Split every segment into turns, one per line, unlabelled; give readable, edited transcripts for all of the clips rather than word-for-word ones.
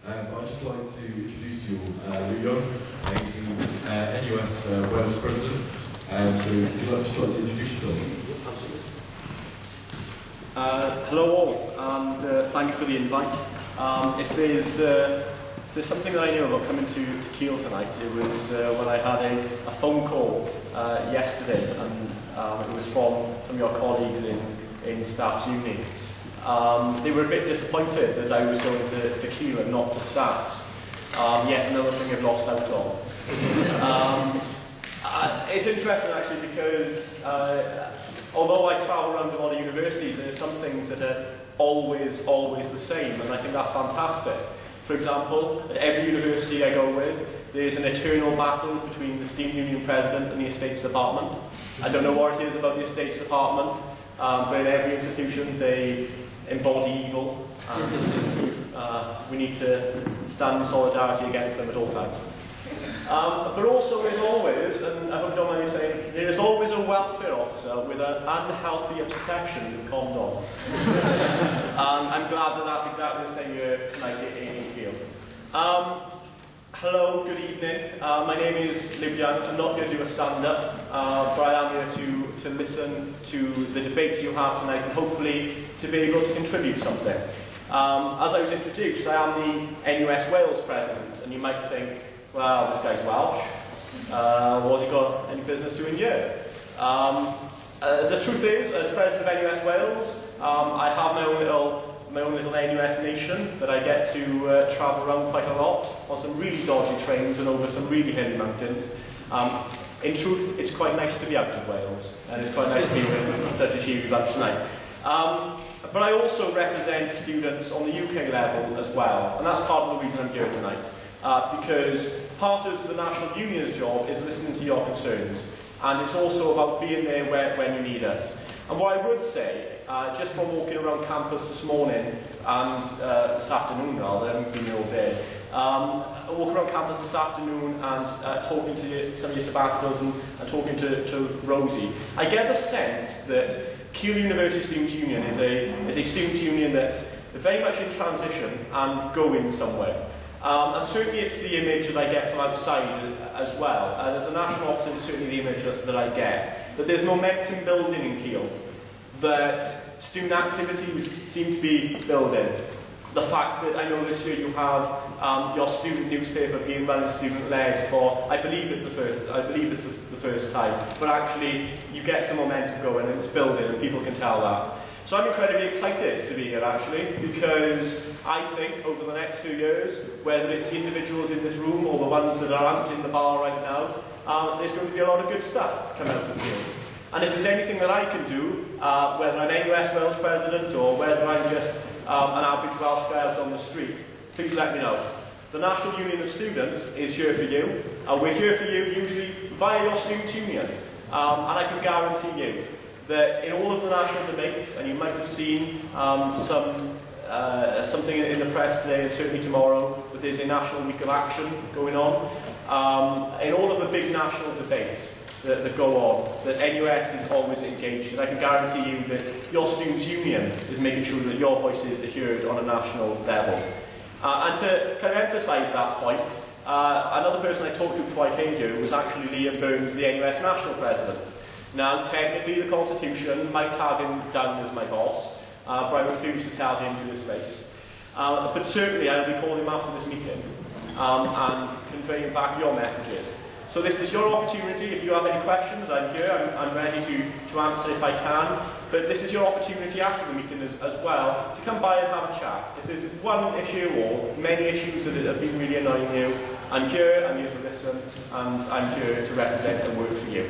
I'd just like to introduce you all. Lou Young, he's the NUS Wales President. So if you'd just like to introduce yourself.
Absolutely. Hello all, and thank you for the invite. If there's something that I knew about coming to Keele tonight, it was when I had a phone call yesterday, and it was from some of your colleagues in Staff's Uni. They were a bit disappointed that I was going to Keele and not to Staff's. Yet another thing I've lost out on. It's interesting actually because although I travel around a lot of universities, there are some things that are always the same, and I think that's fantastic. For example, at every university I go with, there's an eternal battle between the Student Union President and the Estates Department. I don't know what it is about the Estates Department, but in every institution they embody evil, and we need to stand in solidarity against them at all times. But also there's always, and I hope you don't mind me saying, there is always a welfare officer with an unhealthy obsession with condoms. I'm glad that that's exactly the same here tonight in Keele. Hello, good evening. My name is Lou Young. I'm not going to do a stand-up, but I am here to listen to the debates you have tonight and hopefully to be able to contribute something. As I was introduced, I am the NUS Wales President, and you might think, well, this guy's Welsh. What's he got any business doing here? The truth is, as President of NUS Wales, I have my own little NUS nation that I get to travel around quite a lot on some really dodgy trains and over some really hilly mountains. In truth, it's quite nice to be out of Wales, and it's quite nice to be with such a huge bunch tonight. But I also represent students on the UK level as well, and that's part of the reason I'm here tonight. Because part of the National Union's job is listening to your concerns, and it's also about being there when you need us. And what I would say, just from walking around campus this morning, and this afternoon rather, I haven't been here all day, walking around campus this afternoon and talking to some of your sabbaticals and talking to Rosie, I get the sense that Keele University Students' Union is a students' union that's very much in transition and going somewhere. And certainly it's the image that I get from outside as well. As a national officer, it's certainly the image that I get. That there's momentum building in Keele. That student activities seem to be building. The fact that I know this year you have your student newspaper being run student-led for, I believe it's the first time. But actually, you get some momentum going and it's building, and people can tell that. So I'm incredibly excited to be here actually, because I think over the next few years, whether it's the individuals in this room or the ones that are out in the bar right now, there's going to be a lot of good stuff coming out of Keele. And if there's anything that I can do, whether I'm NUS Wales President or whether I'm just an average Welsh guy out on the street, please let me know. The National Union of Students is here for you, and we're here for you usually via your student union. And I can guarantee you that in all of the national debates, and you might have seen something in the press today and certainly tomorrow, that there's a National Week of Action going on. In all of the big national debates that go on, that NUS is always engaged, and I can guarantee you that your students' union is making sure that your voices are heard on a national level. And to kind of emphasise that point, another person I talked to before I came here was actually Liam Burns, the NUS National President. Now, technically, the Constitution might tag him down as my boss, but I refuse to tell him to his face. But certainly, I'll be calling him after this meeting and conveying back your messages. So this is your opportunity. If you have any questions, I'm here. I'm ready to answer if I can. But this is your opportunity after the meeting as well to come by and have a chat. If there's one issue or many issues that have been really annoying you, I'm here to listen, and I'm here to represent and work for you.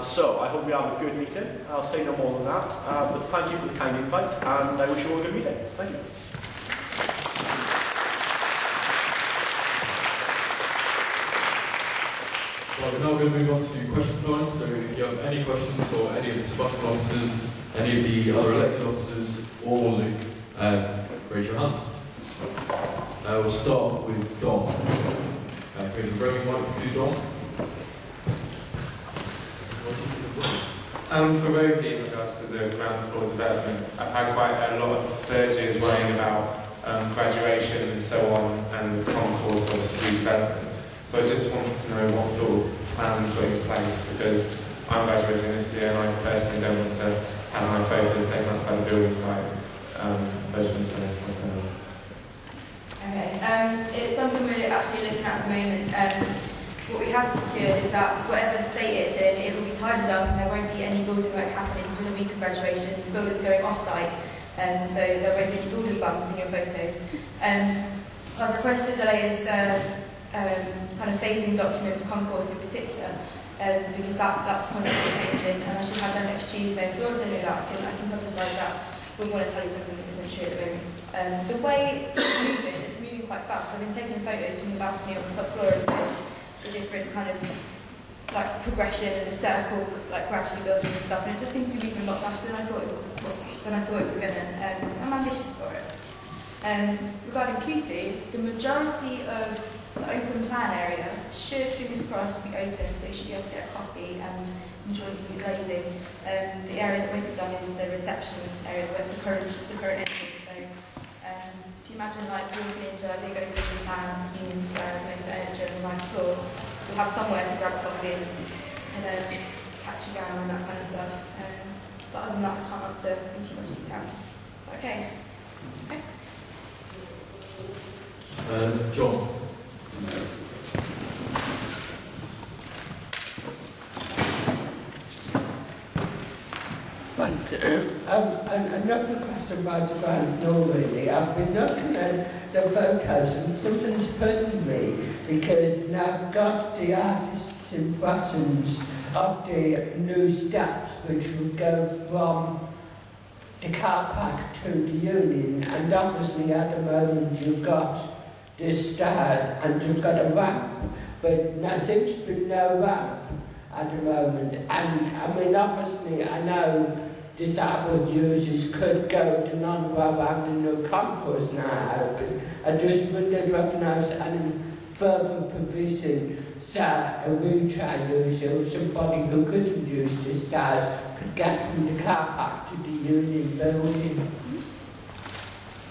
So I hope we have a good meeting. I'll say no more than that. But thank you for the kind invite, and I wish you all a good meeting. Thank you.
Well, we're now going to move on to question time. So if you have any questions for any of the sabbatical officers, any of the other elected officers, or Luke, raise your hand. We'll start off with Dom. Can we have a roaming mic to Dom?
For Rosie, in regards to the ground floor development, I've had quite a lot of third years worrying about graduation and so on, and the concourse obviously development. So I just wanted to know what sort of plans were in place, because I'm graduating this year and I personally don't want to have my photos taken outside the building site. So I just want to know what's going on.
Okay, it's something we're actually looking at the moment. What we have secured is that whatever state it's in, it will be tidied up and there won't be any building work happening for the week of graduation. The builders going off-site, so there won't be any builders bumps in your photos. I've requested the latest kind of phasing document for concourse in particular, because that's constantly changing, and I should have that next Tuesday. So once I know that, I can publicise that. We want to tell you something that isn't true at the moment. The way it's moving quite fast. I've been taking photos from the balcony on the top floor of the different kind of like progression and the circle, like gradually building and stuff, and it just seems to be moving a lot faster than I thought it was going to. So I'm ambitious for it. Regarding KUSU, the majority of the open plan area should, fingers crossed, be open, so you should be able to get a coffee and enjoy the glazing. The area that won't be done is the reception area with the current entrance. So if you imagine like walking into a big open plan Union Square with furniture and a nice floor, you'll have somewhere to grab a coffee and catch a gown and that kind of stuff. But other than that, I can't answer in too much detail. Is that okay? Okay.
John.
Another question about the ground floor really. I've been looking at the photos and something's puzzled me, because now I've got the artist's impressions of the new steps which would go from the car park to the Union, and obviously at the moment you've got the stairs and you've got a ramp, but there seems to be no ramp at the moment. And I mean, obviously I know disabled users could go to non-ramp and the new concourse now, but I just wondered whether there was any further provision so a wheelchair user or somebody who couldn't use the stairs could get from the car park to the Union building.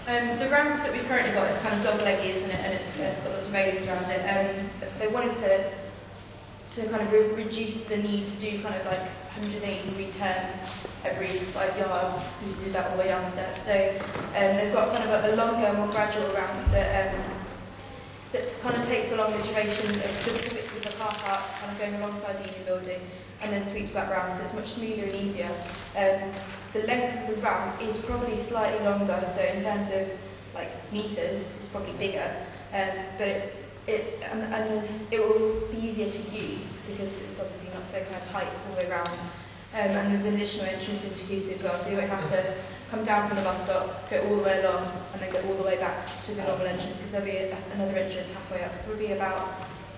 The ramp that we've currently got is kind of dog-leggy, isn't it? And it's got lots of railings around it. They wanted to kind of reduce the need to do kind of like 180-degree turns every 5 yards. You do that all the way down the steps. So they've got kind of a longer, more gradual ramp that kind of takes along the duration of the width of the car park, kind of going alongside the Union building, and then sweeps back round. So it's much smoother and easier. The length of the ramp is probably slightly longer, so in terms of like meters, it's probably bigger, but it will be easier to use because it's obviously not so kind of tight all the way around. And there's an additional entrance into KUSU as well, so you won't have to come down from the bus stop, go all the way along, and then go all the way back to the normal entrance, because there'll be another entrance halfway up. It will be about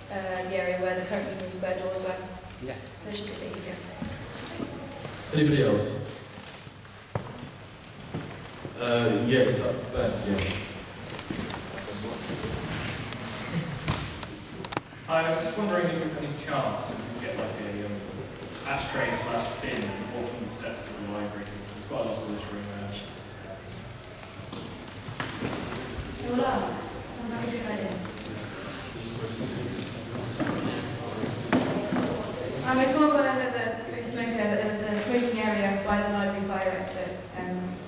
the area where the current Union Square doors were.
Yeah.
So it should be a bit easier.
Anybody else? Yeah, it's up there. Yeah.
Hi, I was just wondering if there's any chance we can get like a ashtray / bin at the bottom of the steps of the library, because there's quite a lot of littering there.
Who will ask? Sounds like a good idea. I'm informed by the smoker that there was a smoking area by the library fire exit,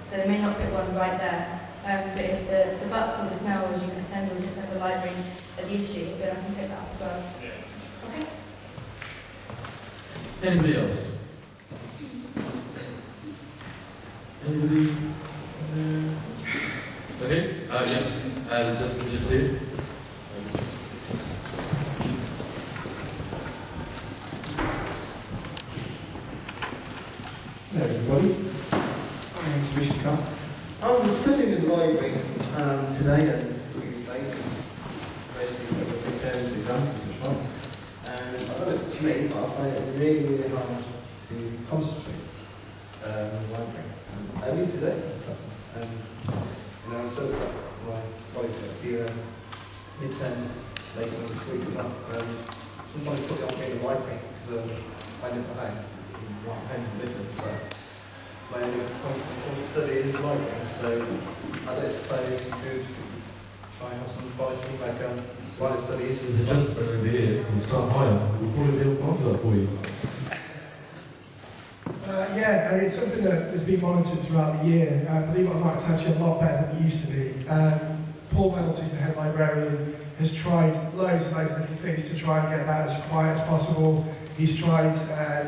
so they may not put one right there. But if the butts or the smell as you ascend or descend the library are the issue, then I can take that up as well.
Yeah.
Okay.
Anybody else? Anybody? Okay. Yeah. Just here.
Hello everybody, my name is Richard Carr. I was studying in the library today and previous days, because basically got the midterms, exams and such on. And I don't know if it's me, but I find it really, really hard to concentrate in the library. Only today or something. I'm still got my colleagues at a few midterms later on this week as well. Sometimes I put it on in the library because I live at home. Right home from Lidl, so my only point of study is lighting, so I don't suppose you could try and have some advice on like what the study is.
There's a gentleman over here called Sam Hire. We'll probably be able to answer that for you.
Yeah, I mean, it's something that has been monitored throughout the year. Believe it or not, it's actually a lot better than it used to be. Paul Reynolds, who's the head librarian, has tried loads and loads of different things to try and get that as quiet as possible. He's tried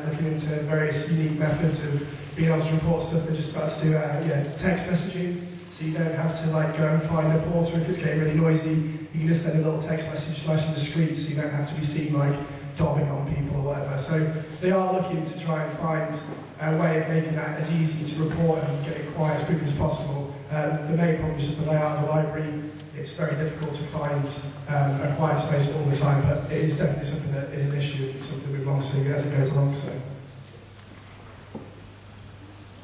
looking into various unique methods of being able to report stuff and just about to do text messaging, so you don't have to like go and find a porter if it's getting really noisy. You can just send a little text message flashing the screen, so you don't have to be seen like dobbing on people or whatever. So they are looking to try and find a way of making that as easy to report and get it quiet as quickly as possible. The main problem is just the layout of the library. It's very difficult to find a quiet space all the time, but it is definitely something that is an issue. It's something we're monitoring as it goes along. So.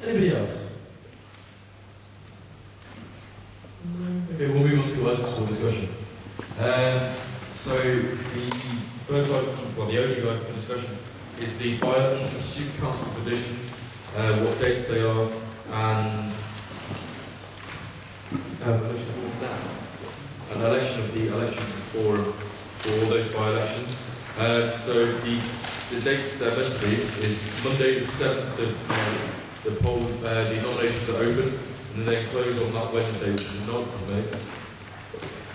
Anybody else? Okay, we'll move on to items for discussion. So the first item, well, the only item for discussion is the by-election of student council positions, what dates they are, and an election of the election forum for all those by-elections. So the dates they're meant to be is Monday the 7th of May. The nominations are open, and then close on that Wednesday, which is the 9th of May.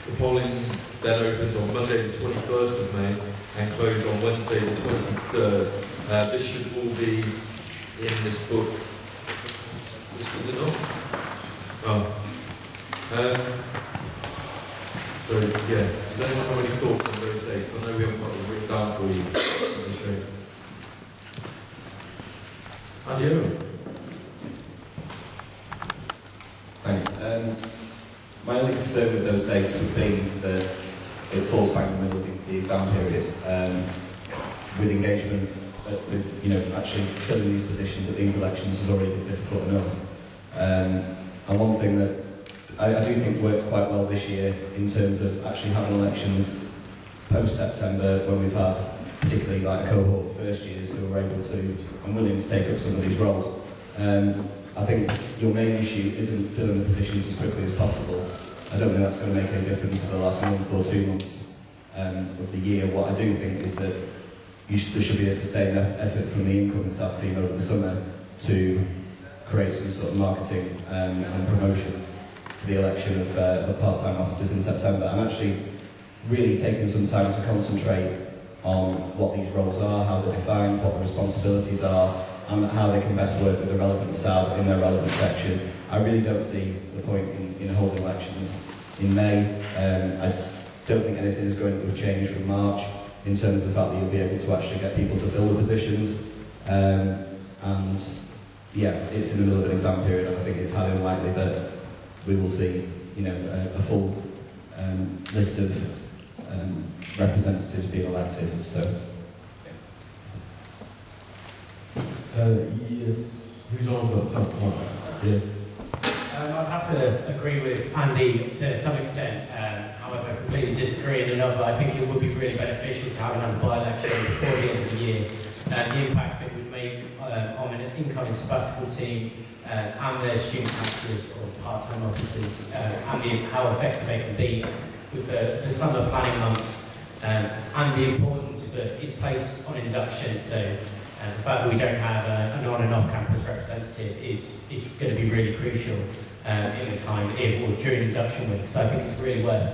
The polling then opens on Monday the 21st of May and close on Wednesday the 23rd. This should all be in this book. Is it not? Oh. So, yeah, does anyone have any thoughts on those dates? I know we haven't got them written down for you. Adio.
Thanks. My only concern with those dates would be that it falls back in the middle of the exam period. With engagement, actually filling these positions at these elections is already difficult enough. And one thing that I do think worked quite well this year in terms of actually having elections post-September, when we've had particularly like a cohort of first years who are able to and willing to take up some of these roles. I think your main issue isn't filling the positions as quickly as possible. I don't think that's going to make any difference for the last month or 2 months of the year. What I do think is that there should be a sustained effort from the incoming staff team over the summer to create some sort of marketing and promotion for the election of part-time officers in September. I'm actually really taking some time to concentrate on what these roles are, how they're defined, what the responsibilities are, and how they can best work with the relevant staff in their relevant section. I really don't see the point in holding elections in May. I don't think anything is going to have changed from March in terms of the fact that you'll be able to actually get people to fill the positions. And yeah, it's in the middle of an exam period, and I think it's highly unlikely that we will see, a full list of representatives being elected. So.
Yes. Who's on that something? Yeah.
I'd have to agree with Andy to some extent, however, I completely disagree in another. I think it would be really beneficial to have another by-election before the end of the year. The impact it would make on an incoming sabbatical team and their student councillors or part-time officers, and how effective they can be with the summer planning months, and the importance that is placed on induction. So the fact that we don't have an on and off campus representative is going to be really crucial in the time or during induction week. So I think it's really worth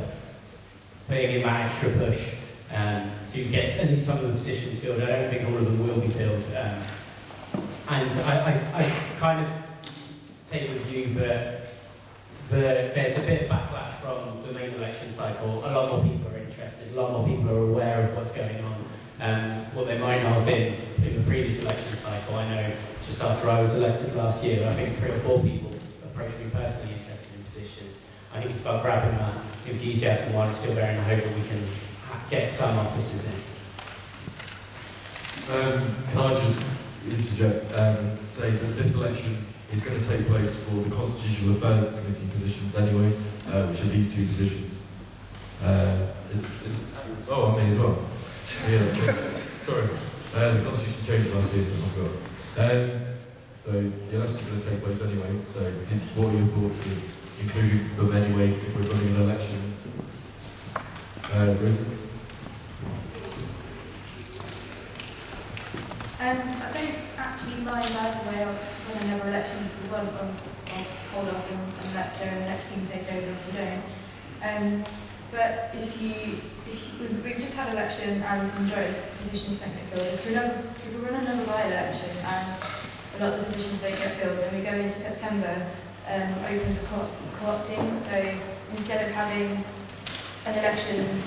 putting in that extra push to get at least some of the positions filled. I don't think all of them will be filled. And I kind of take the view that there's a bit of backlash from the main election cycle. A lot more people are interested, a lot more people are aware of what's going on. What they might not have been in the previous election cycle. I know just after I was elected last year, I think 3 or 4 people approached me personally interested in positions. I think it's about grabbing that enthusiasm while it's still there, and I hope that we can get some officers in.
Can I just interject and say that this election is going to take place for the Constitutional Affairs Committee positions anyway, which are these 2 positions. Oh, I mean as well. Yeah, sorry. The Constitution changed last year, so I forgot. So the election's going to take place anyway, so what are your thoughts of including them anyway if we're running an election? Rosie?
I don't actually mind either way of when another election, I'll hold off and let the next team take over if we don't. But we've just had election and majority of positions don't get filled. If we run another by-election and a lot of the positions don't get filled, then we go into September open for co-opting. So instead of having an election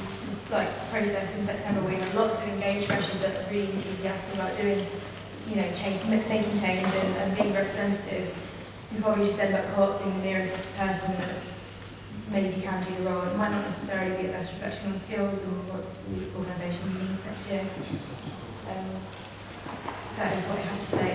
process in September where you have lots of engaged freshers that are really enthusiastic about doing, making change and being representative, you probably just end up co-opting the nearest person that maybe can do the role. It might not necessarily be the best reflection on skills and what the organisation needs next year. That is what I have to say.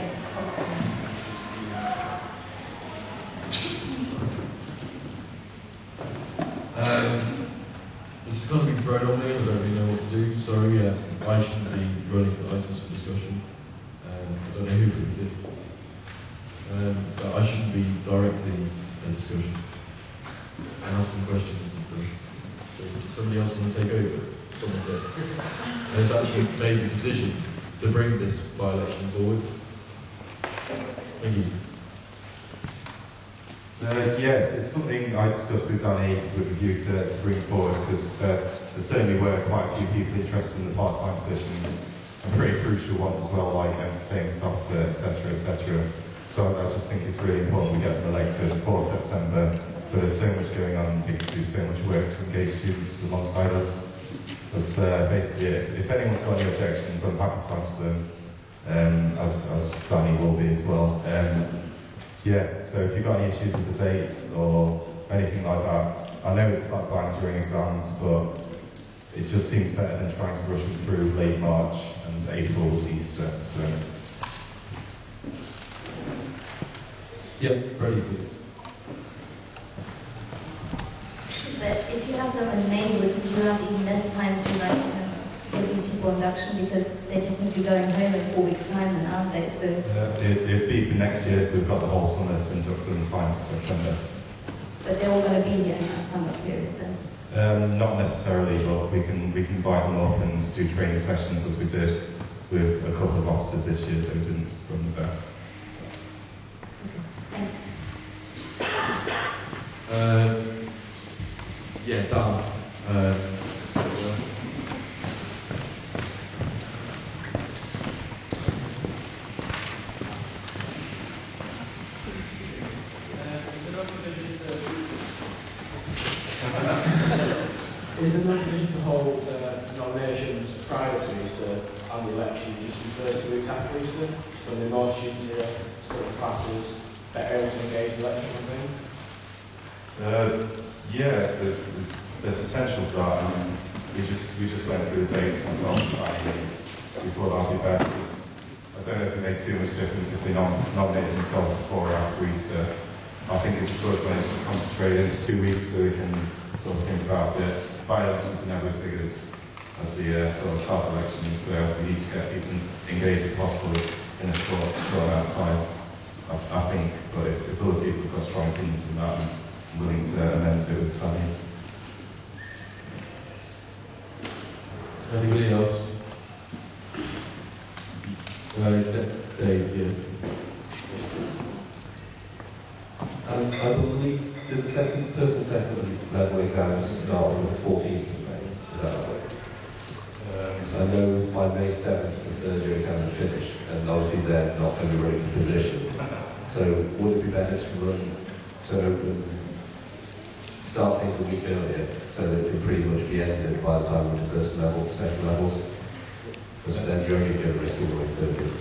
This is going to be thrown on me, I don't really know what to do. Sorry, I shouldn't be running the items for discussion. I don't know who put this in. But I shouldn't be directing a discussion and asking questions and stuff. So does somebody else want to take over? Someone did. Has actually made the decision to bring this by-election forward. Thank you.
Yeah, it's something I discussed with Danny with a view to bring forward, because there certainly were quite a few people interested in the part-time positions, and pretty crucial ones as well, like entertainment officer, etc., etc. So I just think it's really important we get them elected for September, but there's so much going on, we can do so much work to engage students alongside us. That's basically it. If anyone's got any objections, I'm happy to answer them, as Danny will be as well. Yeah, so if you've got any issues with the dates or anything like that, I know it's like bang during exams, but it just seems better than trying to rush them through late March and April's Easter. So.
Yep, ready, please.
But if you have them in May, would you have even less time to give these people induction, because they're technically going home in 4 weeks' time, then, aren't they? So
It'd be for next year, so we've got the whole summer to induct them in time for September.
But they're all going to be here in that summer period then?
Not necessarily, but we can invite them up and do training sessions as we did with a couple of officers this year who didn't run the best.
Thanks.
Yeah, Dan.
Is there no provision to hold nominations prior to Easter and the election just in 2 weeks after Easter? So the more students here, studying classes, better able to engage in election campaign?
Yeah, there's potential for that. I mean, we just went through the dates myself and we thought that would be best. I don't know if it made too much difference if they nominated themselves before or after Easter. I think it's good when it's just concentrated into 2 weeks so we can sort of think about it. By-elections are never as big as the sort of self-elections, so we need to get people engaged as possible in a short amount of time, I think. But if other people have got strong opinions on that, I'm willing to amend it with Danny.
Anybody else? Dave, yeah.
I believe that the first and second level exams start on the 14th of May. Is that right? So I know by May 7th the third year exam will finish, and obviously they're not going to be ready for position. So would it be better to start things a week earlier so that it can pretty much be ended by the time we're to first level, second levels? Because then you're only going to risk all the third years.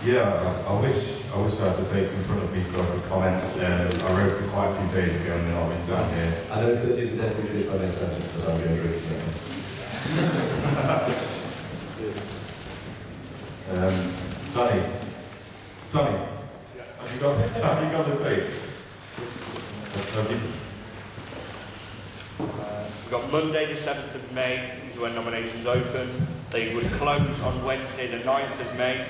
Yeah, I wish I had the dates in front of me so I could comment. I wrote it quite a few days ago and they're not written down here.
I know 30 is definitely finished by May 7th because I'm going to drink now. Danny, have you got the dates?
We've got Monday the 7th of May is when nominations open. They would close on Wednesday the 9th of May.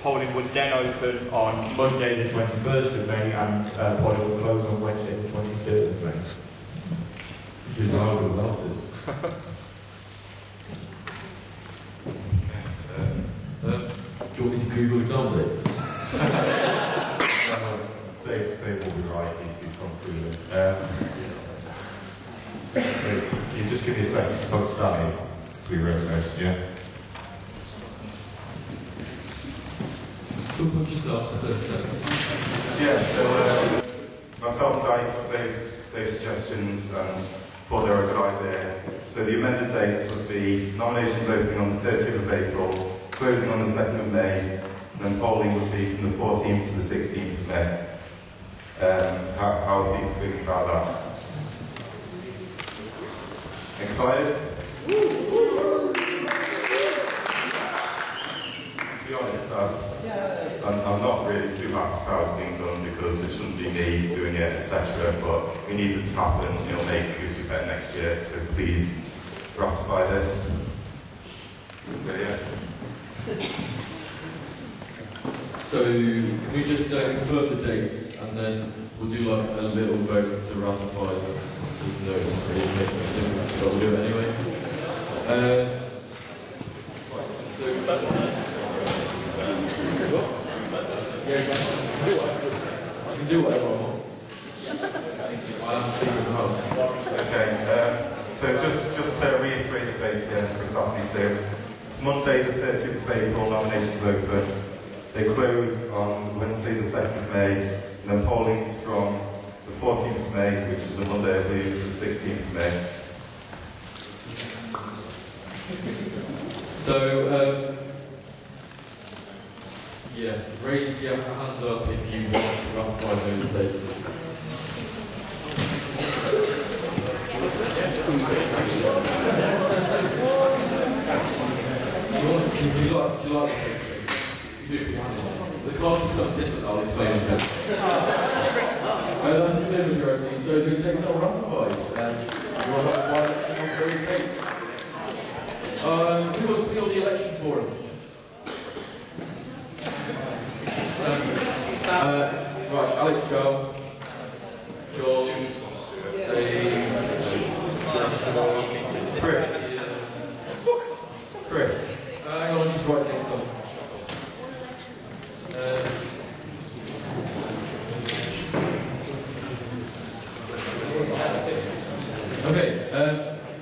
polling would then open on Monday the 21st of May and polling will close on Wednesday the 23rd of May.
Which is how good that is. Do you want me to Google exam dates?
Dave will be right, he's gone through this. You just give me a second to talk to Danny, so we recognise, yeah?
Don't put yourself to 30 seconds.
Yeah, so myself and Danny took Dave's suggestions and thought they were a good idea. So the amended dates would be nominations opening on the 30th of April, closing on the 2nd of May, and then polling would be from the 14th to the 16th of May. How are people thinking about that? Excited? To be honest, I'm not really too happy with how it's being done because it shouldn't be me doing it, etc. But we need it to happen. It'll make KUSU better next year. So please ratify this. So yeah.
So can we just confirm the dates and then we'll do like a little vote to ratify them, even though it's not really making a difference, but we'll do it anyway. Yeah, I can do whatever I want. I am speaking about.
Okay. So just to reiterate the dates again, Chris asked me to. It's Monday the 30th of April. Nominations open. They close on Wednesday the 2nd of May, and then polling's from the 14th of May, which is a Monday, I believe, to the 16th of May.
So, yeah, raise your hand up if you want to ratify those dates. Do you like the dates? The class is something different, I'll explain in a bit. That's the clear majority, so those dates are ratified. You're allowed to election on those dates. Who wants to be on the election forum? Right, Alex, Joel, Chris. Hang on, just write names down. Okay,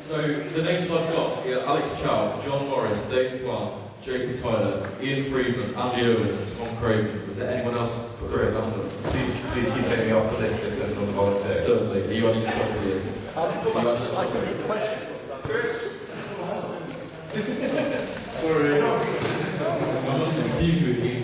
so the names I've got are Alex Chow, John Morris, Dave Plant, Jacob Tyler, Ian Friedman, Andy Owen, and Tom Craven. Was there anyone else?
Please keep taking me off the list if there's another volunteer.
Certainly. Are you adding yourself to the list?
I can read the question.
Chris? Sorry. I must have confused you with Ian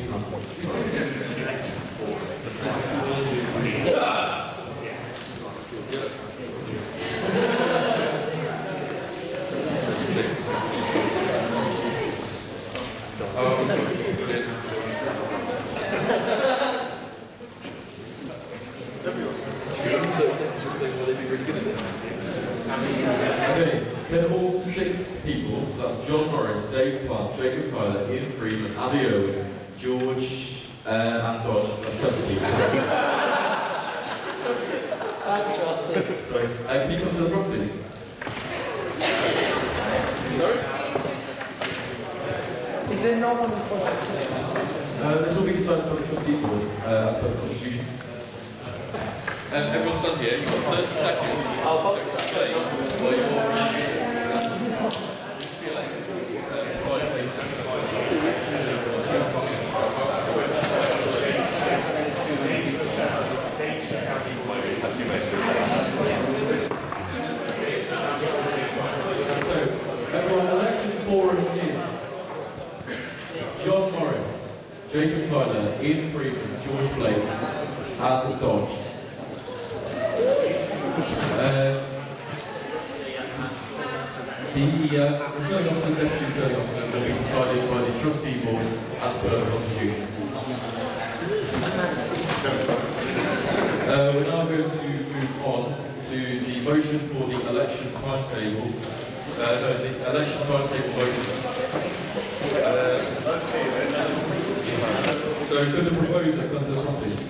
Okay, can all 6 people, so that's John Morris, Dave Plant, Jacob Tyler, Ian Friedman, Andy Owen, George, and Dodge, that's 7 people. Sorry, can you come to the front, please? Sorry?
Is there no one
This will be decided by the trustee board, as per the constitution. Everyone stand here, you've got 30 seconds to explain why you're everyone, election forum is John Morris, Jacob Tyler, Ian Friedman, George Blake, and Dodge. The returning officer and deputy returning officer will be decided by the trustee board as per the constitution. We're now going to move on to the motion for the election timetable. The election timetable motion. So could the proposer come to the front, please?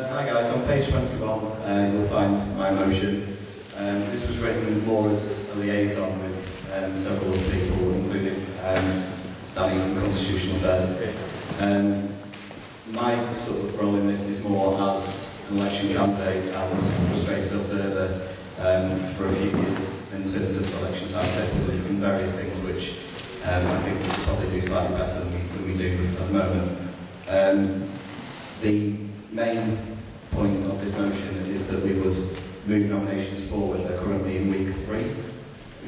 Hi guys, on page 21 you'll find my motion. This was written more as a liaison with several other people, including Danny from Constitutional Affairs. My sort of role in this is more as an election candidate and frustrated observer for a few years in terms of election timetables and various things which I think we could probably do slightly better than we do at the moment. The main point of this motion is that we would move nominations forward. They're currently in week 3. Week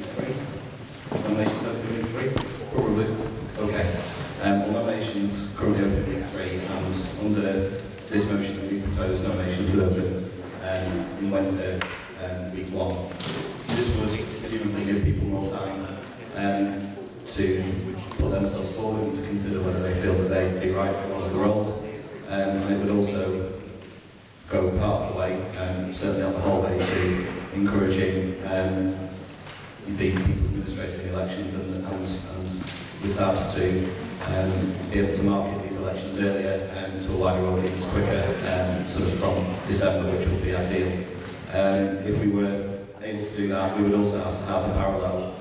3? Nominations open in week 3? Probably. Okay. Well, nominations currently open in week 3, and under this motion we propose nominations would open on Wednesday of week 1. This would presumably give people more time to put themselves forward and to consider whether they feel that they'd be right for one of the roles. And it would also go part of the way, certainly on the whole way, to encouraging the people administrating the elections and the SABs to be able to market these elections earlier to a wider audience quicker, sort of from December, which would be ideal. If we were able to do that, we would also have to have a parallel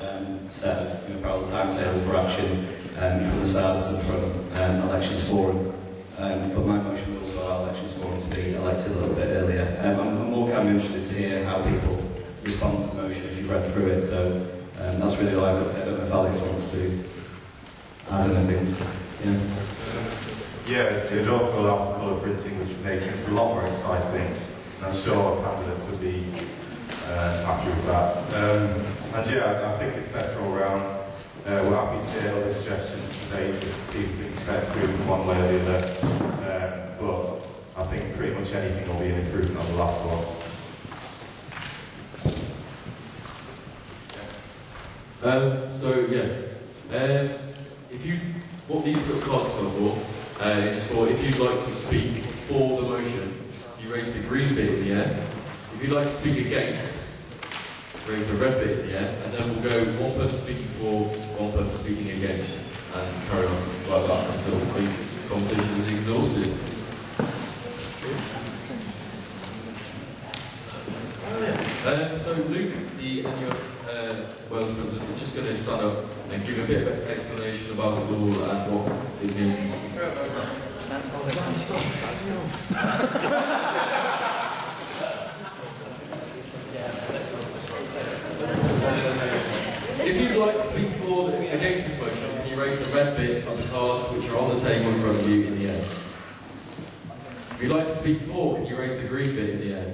set of parallel timetable for action from the SABs and from Elections Forum. But my motion would also allow Elections Forum to be elected a little bit earlier. I'm more kind of interested to hear how people respond to the motion if you've read through it, so that's really all I've got to say. I don't know if Alex wants to add anything.
Yeah, it would also allow for colour printing, which would make things a lot more exciting, and I'm sure candidates would be happy with that. And yeah, I think it's better all round. We're happy to hear other suggestions today if people think it's better to move from one way or the other. But I think pretty much anything will be an improvement on the last one.
What these little cards are for is for if you'd like to speak for the motion, you raise the green bit in the air. If you'd like to speak against, raise the red bit in the air, and then we'll go one person speaking for, one person speaking against, and carry on like that until the conversation is exhausted. So Luke, the NUS Wales president, is just going to stand up and give a bit of explanation about it all and what it means. If you'd like to speak for against this motion, can you raise the red bit of the cards which are on the table in front of you in the air? If you'd like to speak for, can you raise the green bit in the air?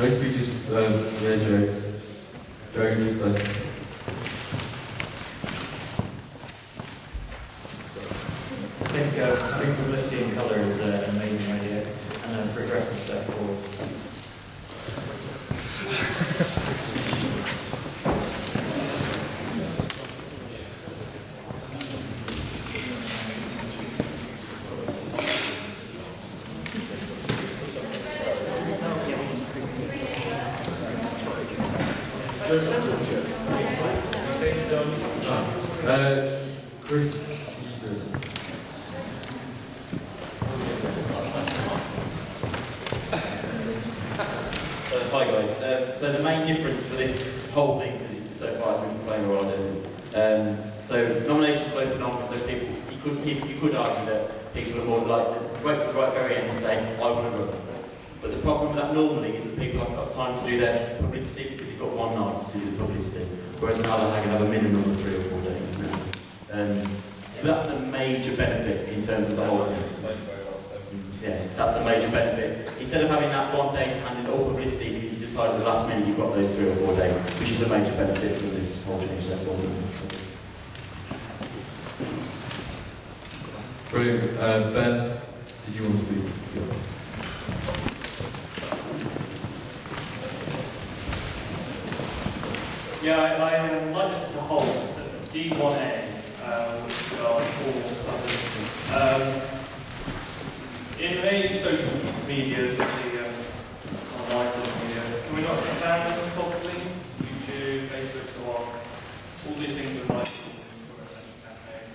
No speeches, Joe. Joe, just I
think publicity in colour is an amazing idea and a progressive step forward.
Chris.
Hi guys. So the main difference for this whole thing, because so far has been explained what I do. So nominations will open on, so people you could argue that people are more likely to wait to the right very end and say, I want to run. But the problem with that normally is that people haven't got time to do their publicity because you've got one night to do the publicity. Whereas now they can have a minimum of 3 or 4 days now. But that's the major benefit in terms of the whole thing. Yeah, that's the major benefit. Instead of having that 1 day to hand in all publicity, if you decide at the last minute you've got those 3 or 4 days, which is the major benefit from this whole change.
Brilliant. Ben, did you want to speak?
Yeah, I like this as a whole. So D1A, with regards to all others. In the age of social media, especially online social media, can we not expand this possibly? YouTube, Facebook, so on. All these things are right for a campaign.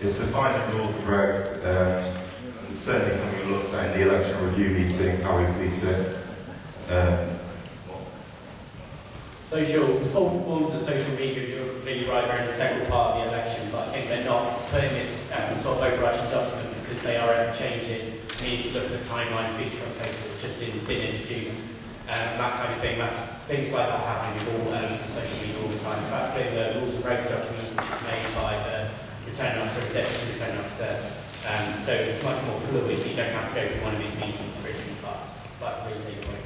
It's defining rules and regs. It's certainly something we looked at in the election review meeting, how we police it.
All forms of social media, you're completely right, they're an integral part of the election, but I think they're not putting this sort of overarching document because they are ever changing. I mean, if you look at the timeline feature on Facebook, it's just been introduced, that kind of thing. That's things like that happening with all elements of social media all the time. So that's been the rules and regs document, which is made by the returning officer, the deputy returning officer. So it's much more fluid, so you don't have to go through one of these meetings for it to be passed. But really take your point.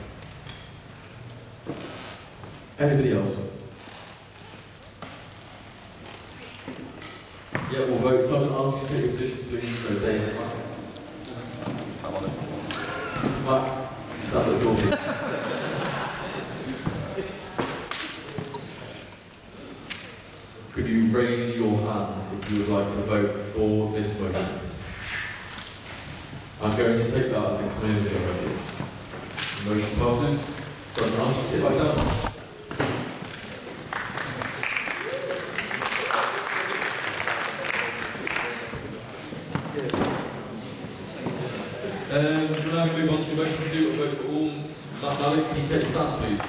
Anybody else? Yeah, we'll vote. Simon, I'll ask you to take your position, please. So, Dave. Mark, start at the door, please. Could you raise your hand if you would like to vote for this motion? I'm going to take that as a clear majority. The motion passes. Simon, I'll ask you to sit back down. So now we move on to motion 2, we'll vote for all. Malik, can you take a stand, please?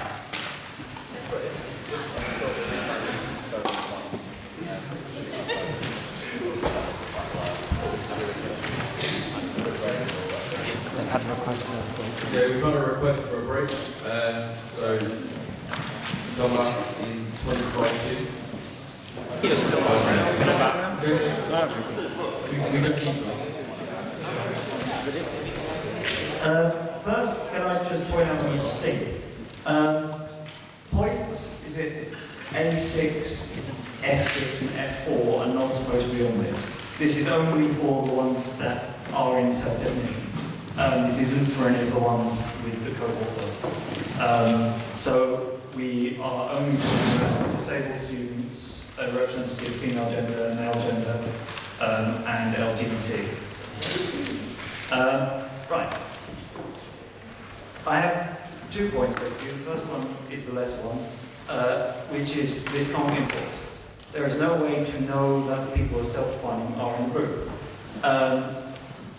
Okay, we've got a request for a break. So, come back in 25 We don't keep
First, can I just point out a mistake? Points, is it A6, F6 and F4 are not supposed to be on this. This is only for the ones that are in self-definition. This isn't for any of the ones with the cohort. So we are only talking about disabled students, representative female gender, male gender, and LGBT. Right. I have 2 points basically. The first one is the lesser one, which is this can't be enforced. There is no way to know that the people who are self-defining are in the group.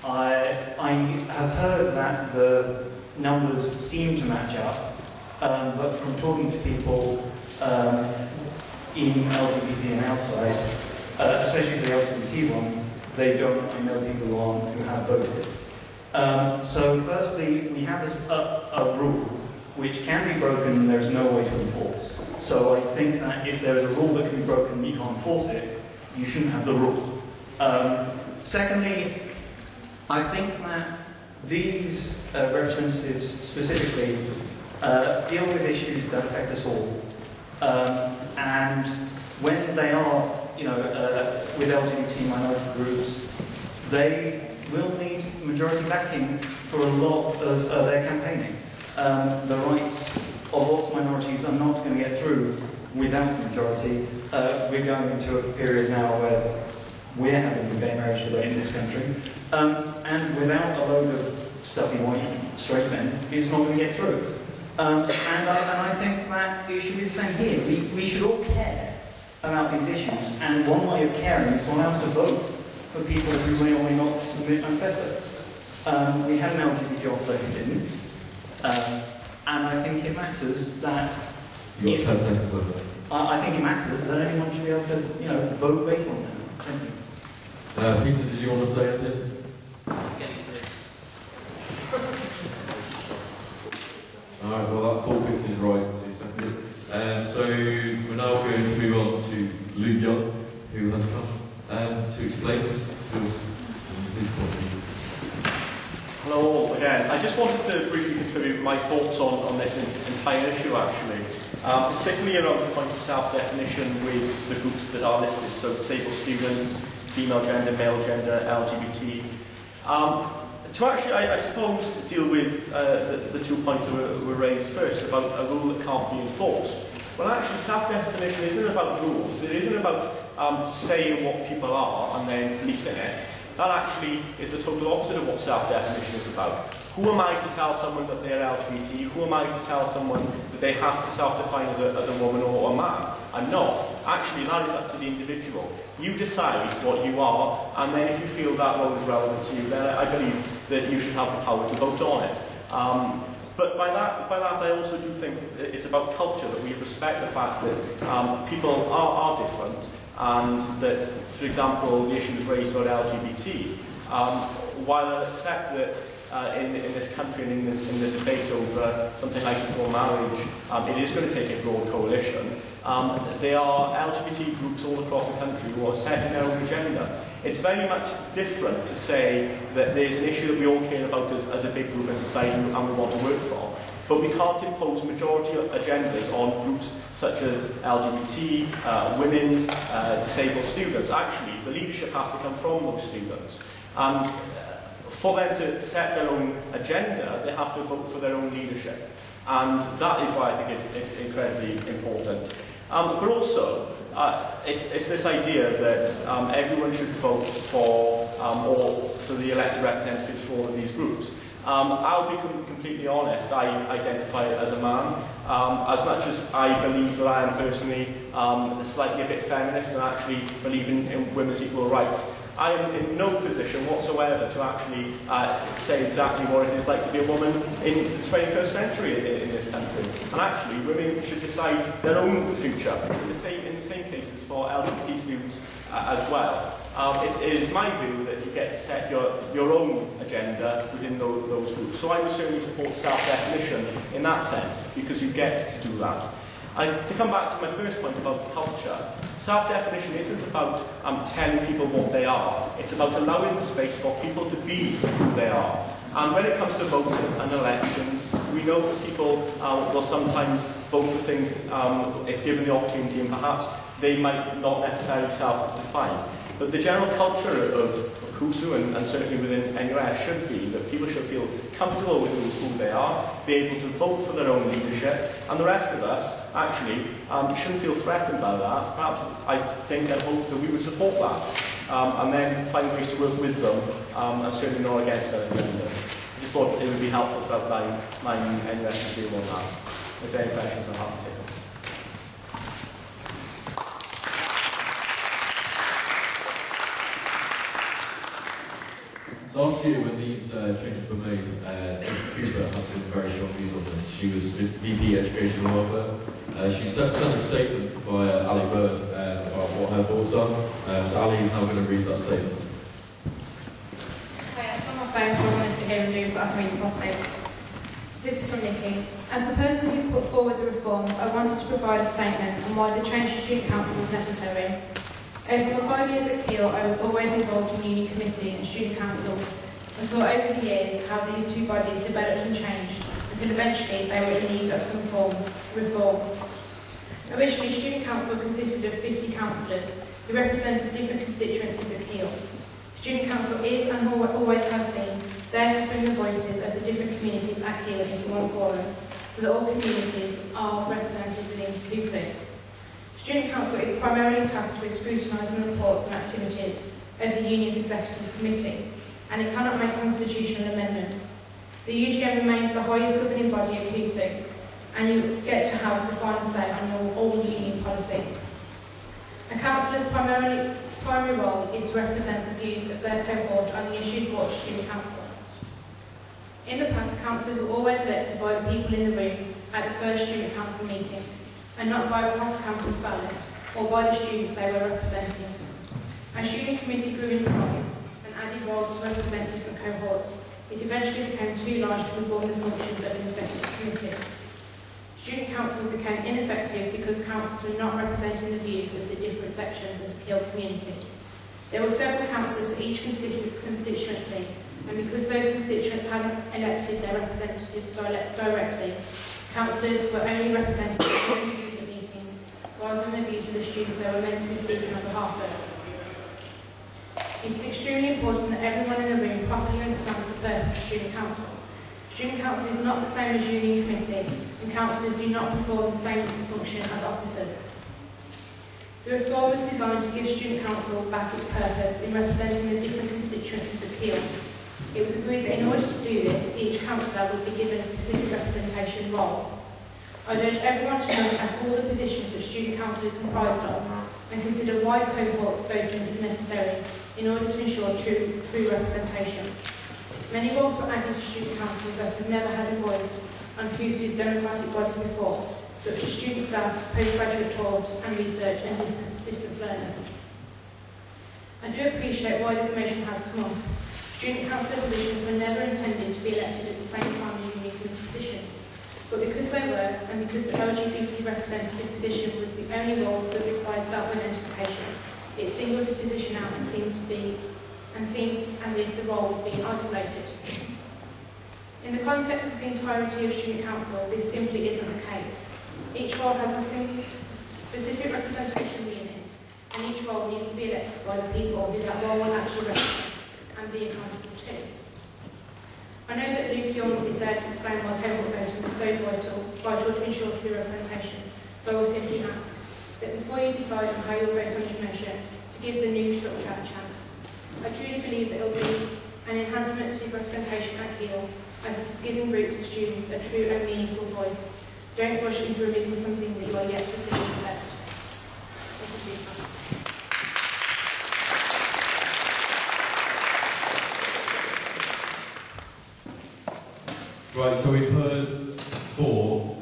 I have heard that the numbers seem to match up, but from talking to people in LGBT and outside, especially for the LGBT one, they don't. I know people who have voted. So firstly, we have a rule which can be broken and there's no way to enforce. So I think that if there's a rule that can be broken and you can't enforce it, you shouldn't have the rule. Secondly, I think that these representatives specifically deal with issues that affect us all. And when they are, with LGBT minority groups, they will need majority backing for a lot of their campaigning. The rights of lots of minorities are not going to get through without the majority. We're going into a period now where we're having the gay marriage debate in this country, and without a load of stuffy white straight men, it's not going to get through. And I think that it should be the same here. We should all care about these issues, and one way of caring is to allow us to vote for people who may or may not submit manifestos. We had an LGBT officer who didn't, and I think it matters that.
You've got 10 seconds left.
I think it matters that anyone should be able to, vote based on that. Thank you.
Peter, did you want to say anything?
It's getting close.
Alright, well that forfeits his right to second it. So we're now going to move on to Luke Young, who has come to explain this to us from his point of view.
Hello all again. I just wanted to briefly contribute my thoughts on this entire issue actually. Particularly around the point of self-definition with the groups that are listed, so disabled students, female gender, male gender, LGBT. To actually, I suppose, deal with the 2 points that were raised first about a rule that can't be enforced. Well, actually, self-definition isn't about rules. It isn't about saying what people are and then policing it. That actually is the total opposite of what self-definition is about. Who am I to tell someone that they're LGBT? Who am I to tell someone that they have to self-define as a woman or a man? I'm not. Actually, that is up to the individual. You decide what you are, and then if you feel that role is relevant to you, then I believe that you should have the power to vote on it. But by that, I also do think it's about culture, that we respect the fact that people are different, and that, for example, the issue was raised about LGBT. While I accept that in this country and in the debate over something like equal marriage, it is going to take a broad coalition, there are LGBT groups all across the country who are setting their own agenda. It's very much different to say that there's an issue that we all care about as a big group in society and we want to work for. But we can't impose majority agendas on groups such as LGBT, women's, disabled students. Actually, the leadership has to come from those students. And for them to set their own agenda, they have to vote for their own leadership. And that is why I think it's incredibly important. But also, it's this idea that everyone should vote for or for the elected representatives for all of these groups. I'll be completely honest, I identify as a man. As much as I believe that I am personally slightly a bit feminist and actually believe in women's equal rights, I am in no position whatsoever to actually say exactly what it is like to be a woman in the 21st century in this country. And actually, women should decide their own future, in the same cases for LGBT students as well. It is my view that you get to set your own agenda within those groups. So I would certainly support self-definition in that sense, because you get to do that. And to come back to my first point about culture, self-definition isn't about telling people what they are. It's about allowing the space for people to be who they are. And when it comes to votes and elections, we know that people will sometimes vote for things if given the opportunity, and perhaps they might not necessarily self-define. But the general culture of KUSU and certainly within NUS should be that people should feel comfortable with who they are, be able to vote for their own leadership, and the rest of us actually shouldn't feel threatened by that. Perhaps I think and hope that we would support that and then find ways to work with them and certainly not against them at the end of it. I just thought it would be helpful to outline my NUS view on that. If there are any questions, I'm happy to take them.
Last year, when these changes were made, Cooper has been very strong views on this. She was VP Education and Welfare. She sent a statement via Ali Bird about what her thoughts are. So Ali is now going to read that statement.
Hi, it's on my phone, so I want us to hear and do so I can read it properly. This is from Nikki. As the person who put forward the reforms, I wanted to provide a statement on why the change to Student Council was necessary. Over my 5 years at Keele, I was always involved in Union Committee and Student Council and saw over the years how these two bodies developed and changed until eventually they were in need of some form of reform. Originally, Student Council consisted of 50 councillors who represented different constituencies at Keele. Student Council is and always has been there to bring the voices of the different communities at Keele into one forum so that all communities are represented within KUSU. Student Council is primarily tasked with scrutinising reports and activities of the Union's Executive Committee, and it cannot make constitutional amendments. The UGM remains the highest governing body of KUSU, and you get to have the final say on all union policy. A councillor's primary role is to represent the views of their cohort on the issue brought to Student Council. In the past, councillors were always elected by the people in the room at the first Student Council meeting, and not by a cross-campus ballot, or by the students they were representing. As Student Committee grew in size and added roles to represent different cohorts, it eventually became too large to perform the function of an executive committee. Student Council became ineffective because councillors were not representing the views of the different sections of the Keele community. There were several councillors for each constituency, and because those constituents hadn't elected their representatives directly, councillors were only representing their own views at meetings, rather than the views of the students they were meant to be speaking on behalf of. It is extremely important that everyone in the room properly understands the purpose of Student Council. Student Council is not the same as Union Committee, and councillors do not perform the same function as officers. The reform was designed to give Student Council back its purpose in representing the different constituencies of Keele. It was agreed that in order to do this, each councillor would be given a specific representation role. I urge everyone to look at all the positions that Student Council is comprised of and consider why cohort voting is necessary in order to ensure true representation. Many roles were added to Student Council that have never had a voice on KUSU's democratic body before, such as student staff, postgraduate taught and research and distance learners. I do appreciate why this motion has come up. Student council positions were never intended to be elected at the same time as union committee positions, but because they were, and because the LGBT representative position was the only role that required self-identification, it singled this position out and seemed as if the role was being isolated. In the context of the entirety of Student Council, this simply isn't the case. Each role has a specific representation unit, and each role needs to be elected by the people who that role will actually represent and be accountable to. I know that Luke Young is there to explain why cohort voting is so vital to ensure true representation, so I will simply ask that before you decide on how you'll vote on this motion, to give the new structure a chance. I truly believe that it will be an enhancement to representation at Keele, as it is giving groups of students a true and meaningful voice. Don't rush into removing something that you are yet to see in effect. Thank you for your time.
Right, so we've heard 4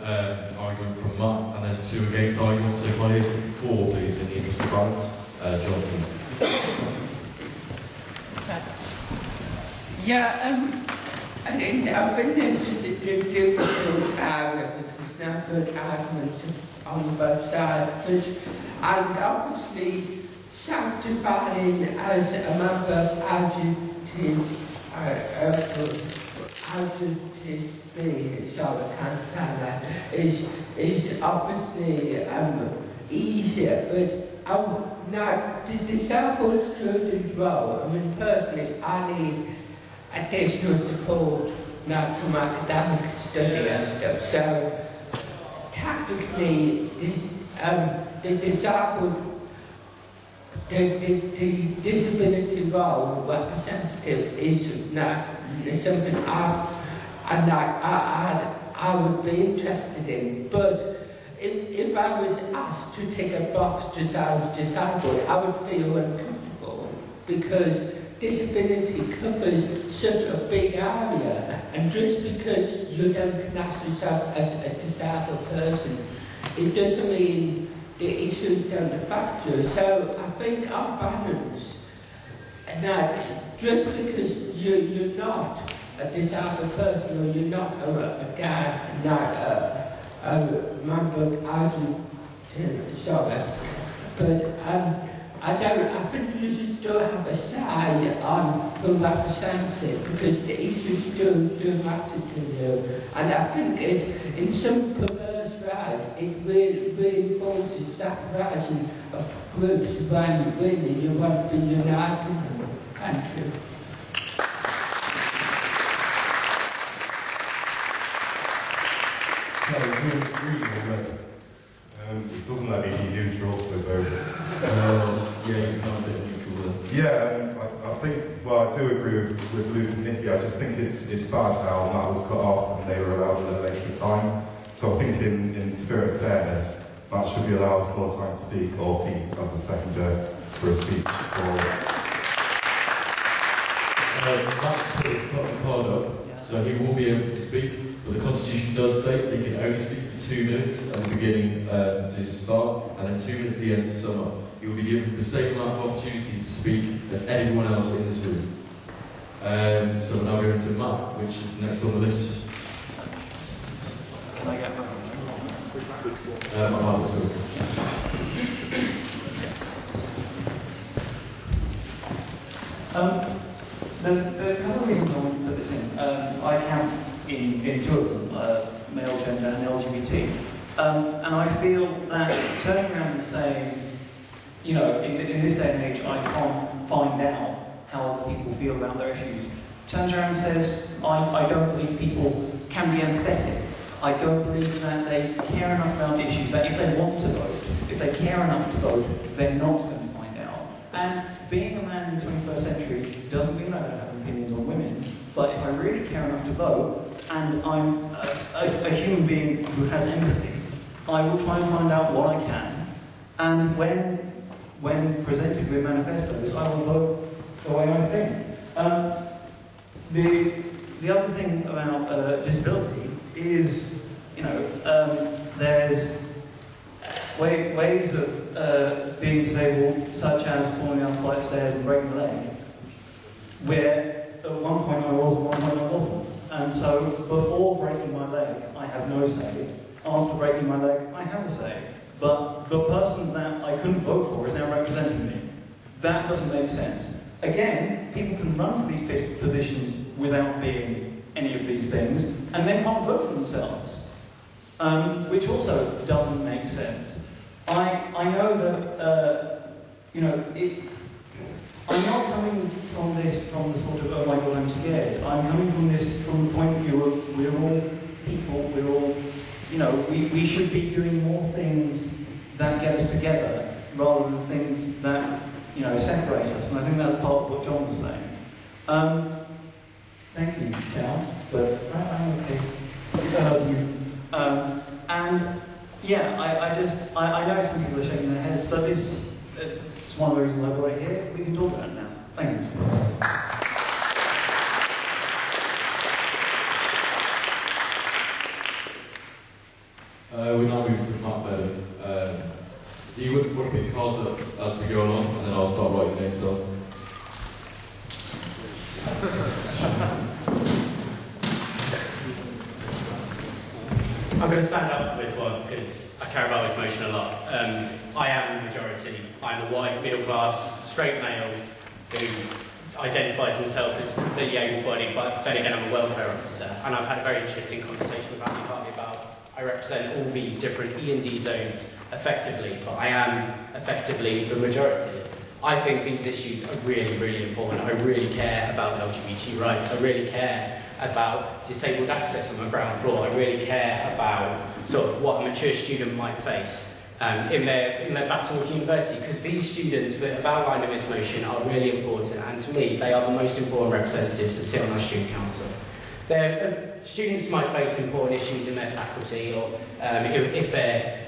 arguments from Matt and then 2 against arguments. So can I hear some 4, please, in the interest of balance? John, please.
Yeah, I think this is a difficult area because now good arguments on both sides, but and obviously sanctifying as a member of is obviously easier, but now the disabled student role, I mean personally I need additional support now from academic study and stuff, so tactically this, the disabled, the disability role representative is not something I would be interested in, but if I was asked to take a box just I was disabled, I would feel uncomfortable because disability covers such a big area, and just because you don't class yourself as a disabled person, it doesn't mean the issues don't affect you. So I think on balance, that just because you're not a disabled person or you're not a guy, not a member of Argentina, sorry, but I think you should still have a say on who represents it because the issues still do matter to you. And I think in some perverse ways it reinforces separation of groups when really you want to be united. Thank you.
It doesn't let me be neutral, so
yeah, you can't be neutral there.
Yeah, I think, well, I do agree with Luke and Nicky. I just think it's bad how that was cut off and they were allowed a little extra time. So I think in spirit of fairness, Matt should be allowed more time to speak, or Pete as a seconder for a speech.
Matt's put his card up, so he will be able to speak. But the Constitution does state that he can only speak for 2 minutes at the beginning to start, and then 2 minutes at the end to sum up. He will be given the same amount of opportunity to speak as anyone else in this room. So we're now going to Matt, which is next on the list.
Can I get that?
There's a couple of reasons I want to put this in. I count in 2 of them, male, gender and LGBT. And I feel that turning around and saying, you know, in this day and age I can't find out how other people feel about their issues. Turns around and says, I don't believe people can be empathetic. I don't believe that they care enough about issues, that if they want to vote, if they care enough to vote, they're not going to find out. And being a man in the 21st century doesn't mean I don't have opinions on women, but if I really care enough to vote, and I'm a human being who has empathy, I will try and find out what I can, and when presented with manifestos, I will vote the way I think. The other thing about disability is, there's ways of being disabled, such as falling down a flight of stairs and breaking a leg, where at one point I was, at one point I wasn't. And so before breaking my leg, I have no say. After breaking my leg, I have a say. But the person that I couldn't vote for is now representing me. That doesn't make sense. Again, people can run for these positions without being any of these things, and then can't vote for themselves, which also doesn't make sense. I know that, I'm not coming from this from the sort of, oh my God, I'm scared. I'm coming from this from the point of view of we're all people, we're all, we should be doing more things that get us together rather than things that, separate us. And I think that's part of what John was saying. Thank you, Cal, but I'm okay. And yeah, I know some people are shaking their heads, but this is one of the reasons I brought it here. We can talk about it now. Thank you.
We now move to Mark Bedham. You would pick cards up as we go along, and then I'll start writing names down.
I'm going to stand up for this one because I care about this motion a lot. I am the majority. I'm a white, middle-class, straight male who identifies himself as completely able-bodied, but then again I'm a welfare officer. And I've had a very interesting conversation with Andy Hartley about I represent all these different E&D zones effectively, but I am effectively the majority. I think these issues are really, really important. I really care about LGBT rights. I really care about disabled access on the ground floor. I really care about sort of what a mature student might face in their battle with university, because these students that have outlined in this motion are really important, and to me they are the most important representatives that sit on our student council. Students might face important issues in their faculty, or if they're,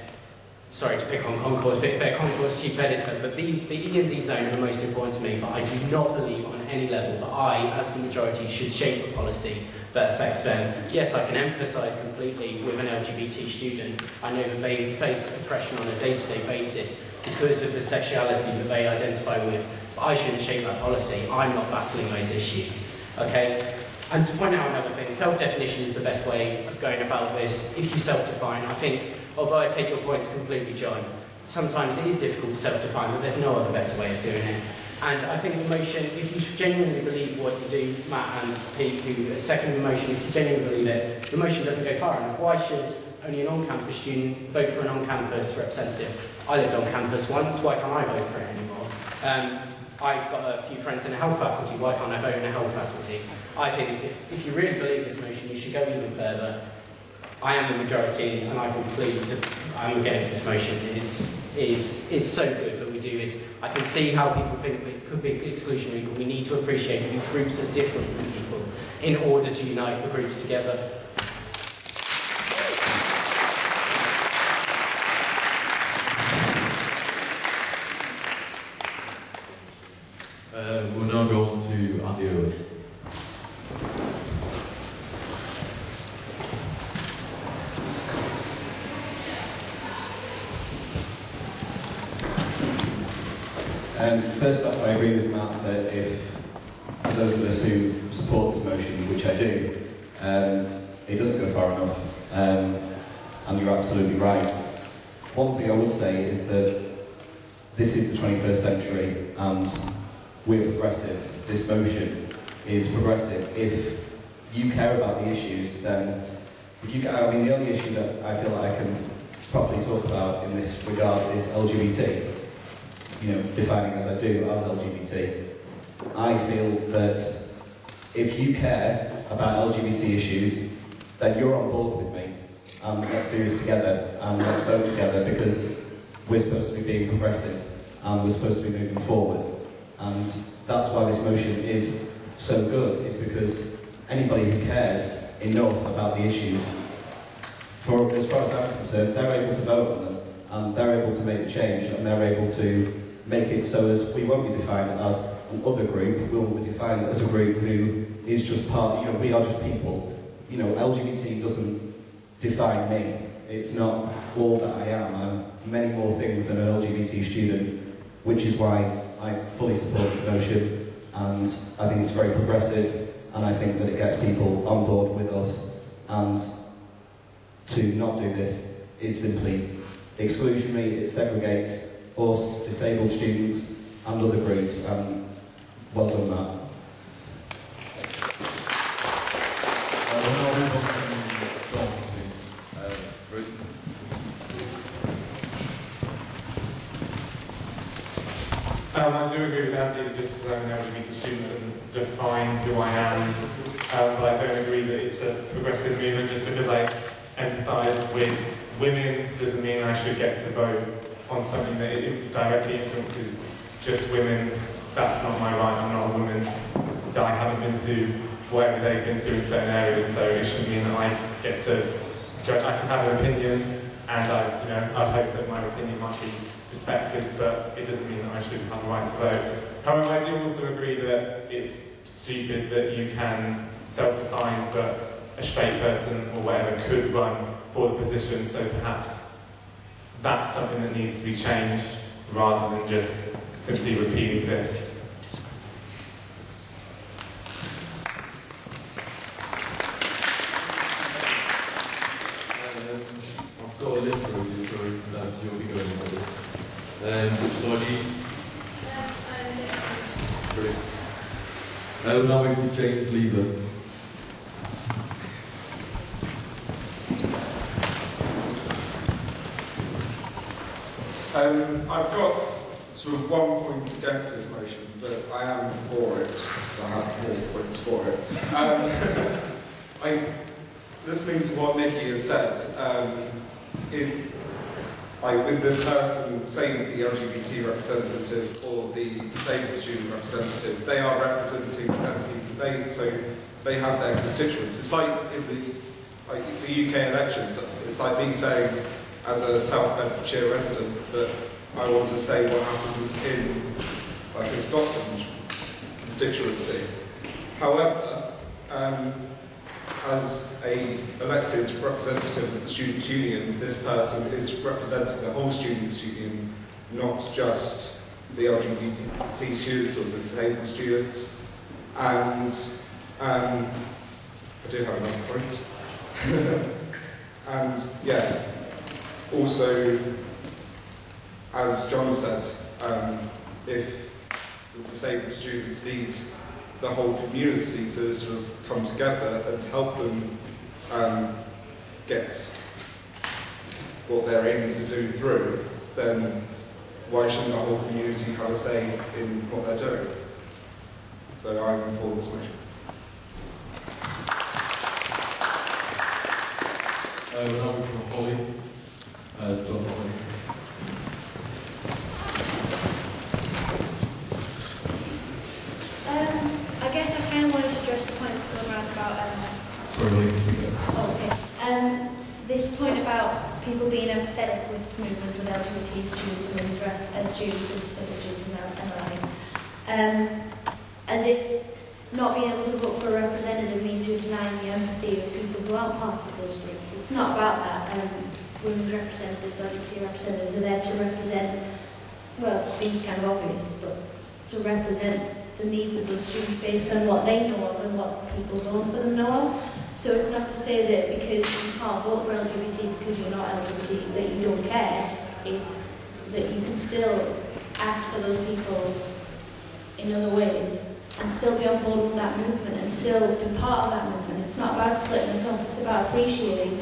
sorry to pick on concourse, but if they're concourse chief editor, but the E&D zone are the most important to me, but I do not believe on any level that I, as the majority, should shape a policy that affects them. Yes, I can emphasise completely with an LGBT student. I know that they face oppression on a day-to-day basis because of the sexuality that they identify with, but I shouldn't shape that policy. I'm not battling those issues, okay? And to point out another thing, self-definition is the best way of going about this. If you self-define, I think, although I take your points completely, John, sometimes it is difficult to self-define, but there's no other better way of doing it. And I think the motion, if you genuinely believe what you do, Matt and Pete, who second the motion, if you genuinely believe it, the motion doesn't go far enough. Why should only an on-campus student vote for an on-campus representative? I lived on campus once, why can't I vote for it anymore? I've got a few friends in the health faculty, why can't I vote in the health faculty? I think if you really believe this motion, you should go even further. I am the majority, and I'm against this motion. It's so good that we do this. I can see how people think it could be exclusionary, but we need to appreciate that these groups are different from people in order to unite the groups together.
We'll now go on to Andy Owen.
First off, I agree with Matt that if those of us who support this motion, which I do, it doesn't go far enough, and you're absolutely right. One thing I would say is that this is the 21st century, and we're progressive. This motion is progressive. If you care about the issues, then I mean, the only issue that I feel like I can properly talk about in this regard is LGBT. You know, defining as I do as LGBT. I feel that if you care about LGBT issues, then you're on board with me, and let's do this together, and let's vote together, because we're supposed to be being progressive, and we're supposed to be moving forward. And that's why this motion is so good, is because anybody who cares enough about the issues, for as far as I'm concerned, they're able to vote on them, and they're able to make the change, and they're able to make it so as we won't be defined as an other group, we'll be defined as a group who is just part, we are just people. LGBT doesn't define me. It's not all that I am. I'm many more things than an LGBT student, which is why I fully support this motion, and I think it's very progressive, and I think that it gets people on board with us, and to not do this is simply exclusionary. It segregates us, disabled students, and other groups, and well done, Matt.
I do agree with Andy that just because I'm an LGBT student that doesn't define who I am, but I don't agree that it's a progressive movement. Just because I empathise with women doesn't mean I should get to vote on something that directly influences just women. That's not my right. I'm not a woman. I haven't been through whatever they've been through in certain areas, so it shouldn't mean that I get to judge. I can have an opinion, and I'd hope that my opinion might be respected, but it doesn't mean that I shouldn't have the right to vote. However, I do also agree that it's stupid that you can self-define, but a straight person or whatever could run for the position, so perhaps that's something that needs to be changed rather than just simply repeating this.
I've got a list for you, so you'll be going with this. Sorry. Brilliant. We'll now move to James Lever.
I've got sort of 1 point against this motion, but I am for it, so I have 4 points for it. Listening to what Nikki has said, with the person saying the LGBT representative or the disabled student representative, they are representing them. So they have their constituents. It's like in the UK elections. It's like me saying, as a South Bedfordshire resident, that I want to say what happens in a Scotland constituency. However, as an elected representative of the Students' Union, this person is representing the whole Students' Union, not just the LGBT students or the disabled students. And I do have another point. And yeah, also, as John said, if the disabled students need the whole community to sort of come together and help them get what they're aiming to do through, then why shouldn't the whole community have a say in what they're doing? So I'm for this motion.
We're now from Holly. John Holly.
I guess I kind of wanted to address the point that's going around about this point about people being empathetic with movements with LGBT students and students and disabled students and the like. As if not being able to vote for a representative means you're denying the empathy of people who aren't part of those groups. It's not about that. Women's representatives, LGBT representatives are there to represent, well, it seems kind of obvious, but to represent the needs of those students based on what they know of and what people voting for them know of. So it's not to say that because you can't vote for LGBT because you're not LGBT that you don't care. It's that you can still act for those people in other ways and still be on board with that movement and still be part of that movement. It's not about splitting us up, it's about appreciating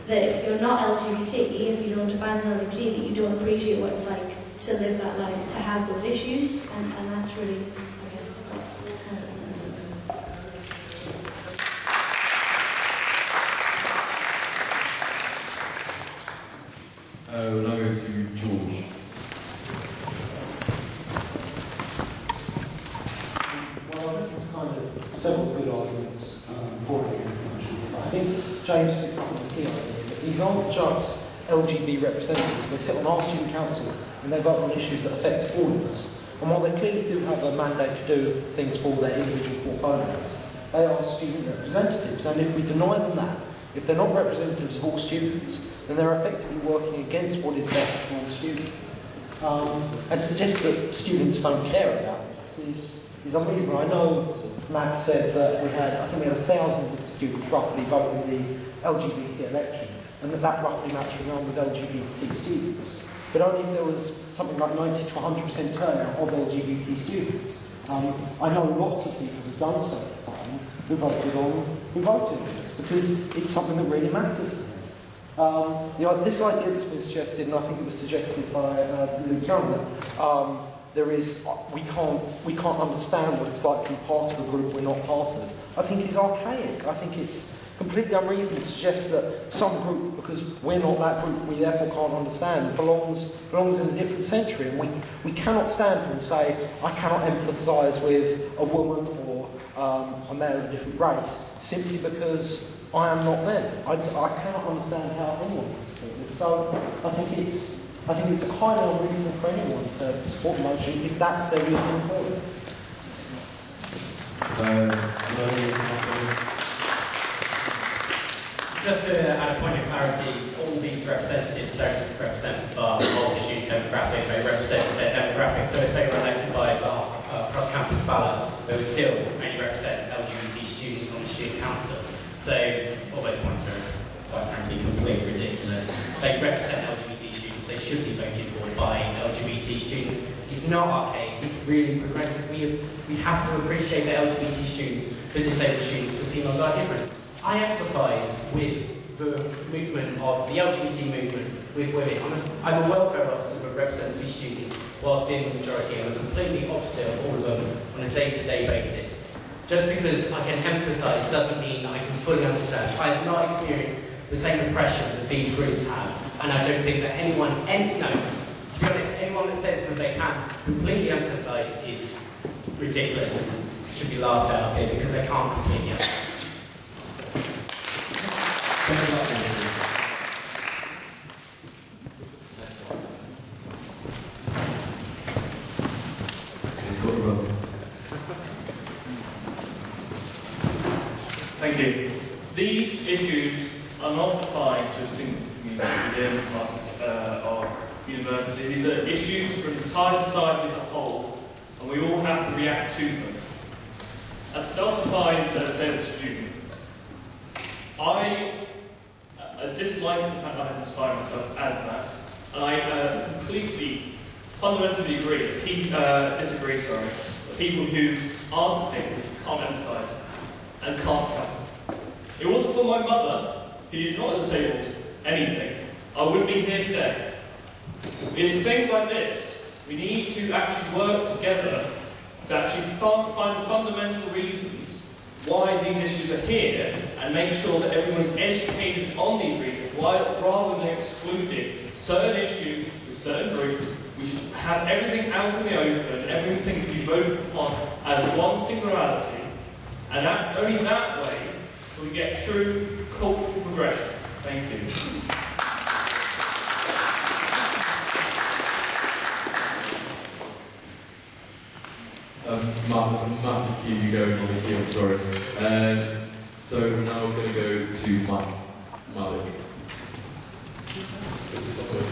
that if you're not LGBT, if you don't define as LGBT, that you don't appreciate what it's like
to live that life, to have those issues, and that's really, I guess,
we'll now go to George.
Well, this is kind of several good arguments for and against the motion. I think James took up on the key idea that these aren't just LGBT representatives. They sit on our student council and they vote on issues that affect all of us. And while they clearly do have a mandate to do things for their individual portfolios, they are student representatives. And if we deny them that, if they're not representatives of all students, then they're effectively working against what is best for all students. And to suggest that students don't care about this is unreasonable. I know Matt said that I think we had 1,000 students roughly vote in the LGBT election, and that roughly matched the number of LGBT students. But only if there was something like 90 to 100% turnout of LGBT students. I know lots of people who've done so far, who voted on this, because it's something that really matters to them. This idea that's been suggested, and I think it was suggested by Luke Young, we can't understand what it's like to be part of a group we're not part of, I think is archaic. I think it's completely unreasonable to suggest that some group, because we're not that group, we therefore can't understand, belongs in a different century. And we cannot stand here and say, I cannot empathise with a woman or a male of a different race, simply because I am not them. I cannot understand how anyone can support this. So I think it's highly unreasonable for anyone to support the motion if that's their reason for it.
Just to add a point of clarity, all these representatives don't represent the whole student demographic, they represent their demographic, so if they were elected by a cross-campus ballot, they would still only represent LGBT students on the student council. So all those points are quite frankly completely ridiculous. They represent LGBT students, they should be voted for by LGBT students. It's not archaic, it's really progressive. We have to appreciate that LGBT students, the disabled students, the females are different. I empathise with the movement of the LGBT movement with women. I'm a welfare officer that represents these students, whilst being the majority. I'm completely opposite of all of them on a day-to-day basis. Just because I can empathise doesn't mean I can fully understand. I have not experienced the same oppression that these groups have, and I don't think that to be honest, anyone that says that they can completely empathise is ridiculous and should be laughed at up here because they can't completely empathise.
Thank you. These issues are not defined to a single community within classes of university. These are issues for the entire society as a whole, and we all have to react to them. As self-defined disabled student, I dislike the fact that I define myself as that, and I fundamentally disagree, that people who aren't disabled can't empathise and can't come. It wasn't for my mother, who is not disabled anything, I wouldn't be here today. It's things like this. We need to actually work together to actually find the fundamental reasons why these issues are here and make sure that everyone's educated on these reasons, rather than excluding certain issues with certain groups. We should have everything out in the open, everything to be voted upon as one singularity, and only that way will we get true cultural progression. Thank you.
Mark, there's a massive queue going on here, I'm sorry. So we're now going to go to Malik. Is this something?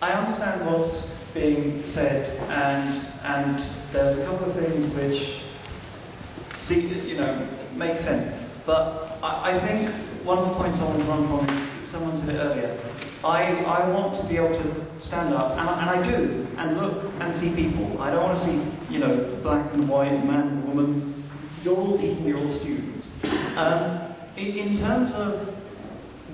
I understand what's being said, and there's a couple of things which make sense. But I think one of the points I want to run from is, someone said it earlier, I want to be able to stand up, and I do, and look and see people. I don't want to see, black and white, man and woman. You're all people, you're all students. In terms of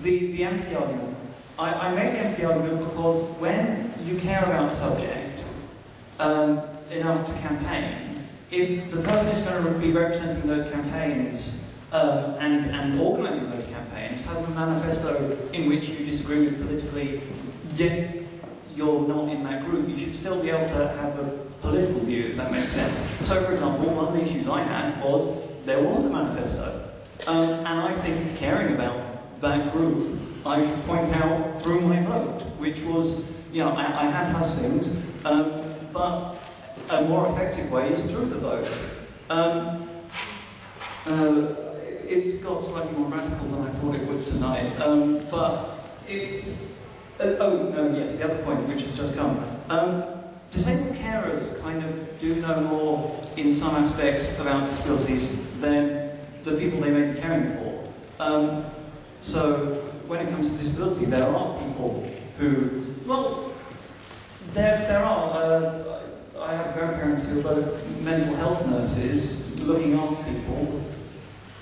the empathy argument, I make the empathy argument because when you care about a subject enough to campaign, if the person who's going to be representing those campaigns and organising those campaigns has a manifesto in which you disagree with politically, yet you're not in that group, you should still be able to have a political view, if that makes sense. So, for example, one of the issues I had was there wasn't a manifesto. And I think caring about that group, I should point out through my vote, which was, you know, I had hustings, but a more effective way is through the vote. It's got slightly more radical than I thought it would tonight, but it's... oh, no, yes, the other point which has just come. Disabled carers kind of do know more in some aspects about disabilities than the people they may be caring for. So when it comes to disability, there are people who, well, there are. I have grandparents who are both mental health nurses looking after people.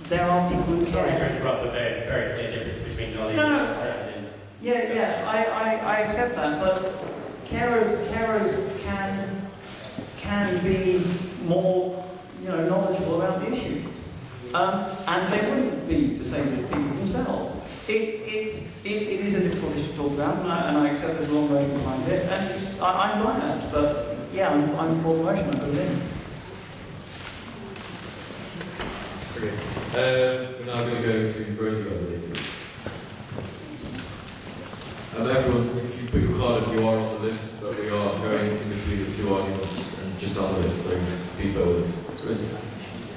There are people who...
Sorry to interrupt, but there's a very clear difference between knowledge and certain.
Yeah, I accept that, but carers can be more, you know, knowledgeable about the issue, and they wouldn't be disabled people themselves. It is a difficult issue to talk about, and I accept there's a long way behind it, and I'm glad, but yeah, I'm for the motion. I put it in.
We're now going to go to Rosie, I believe. Everyone, if you put your card up, you are on the list, but we are going in between the two arguments and just on the list, so please bear with us. Rosie.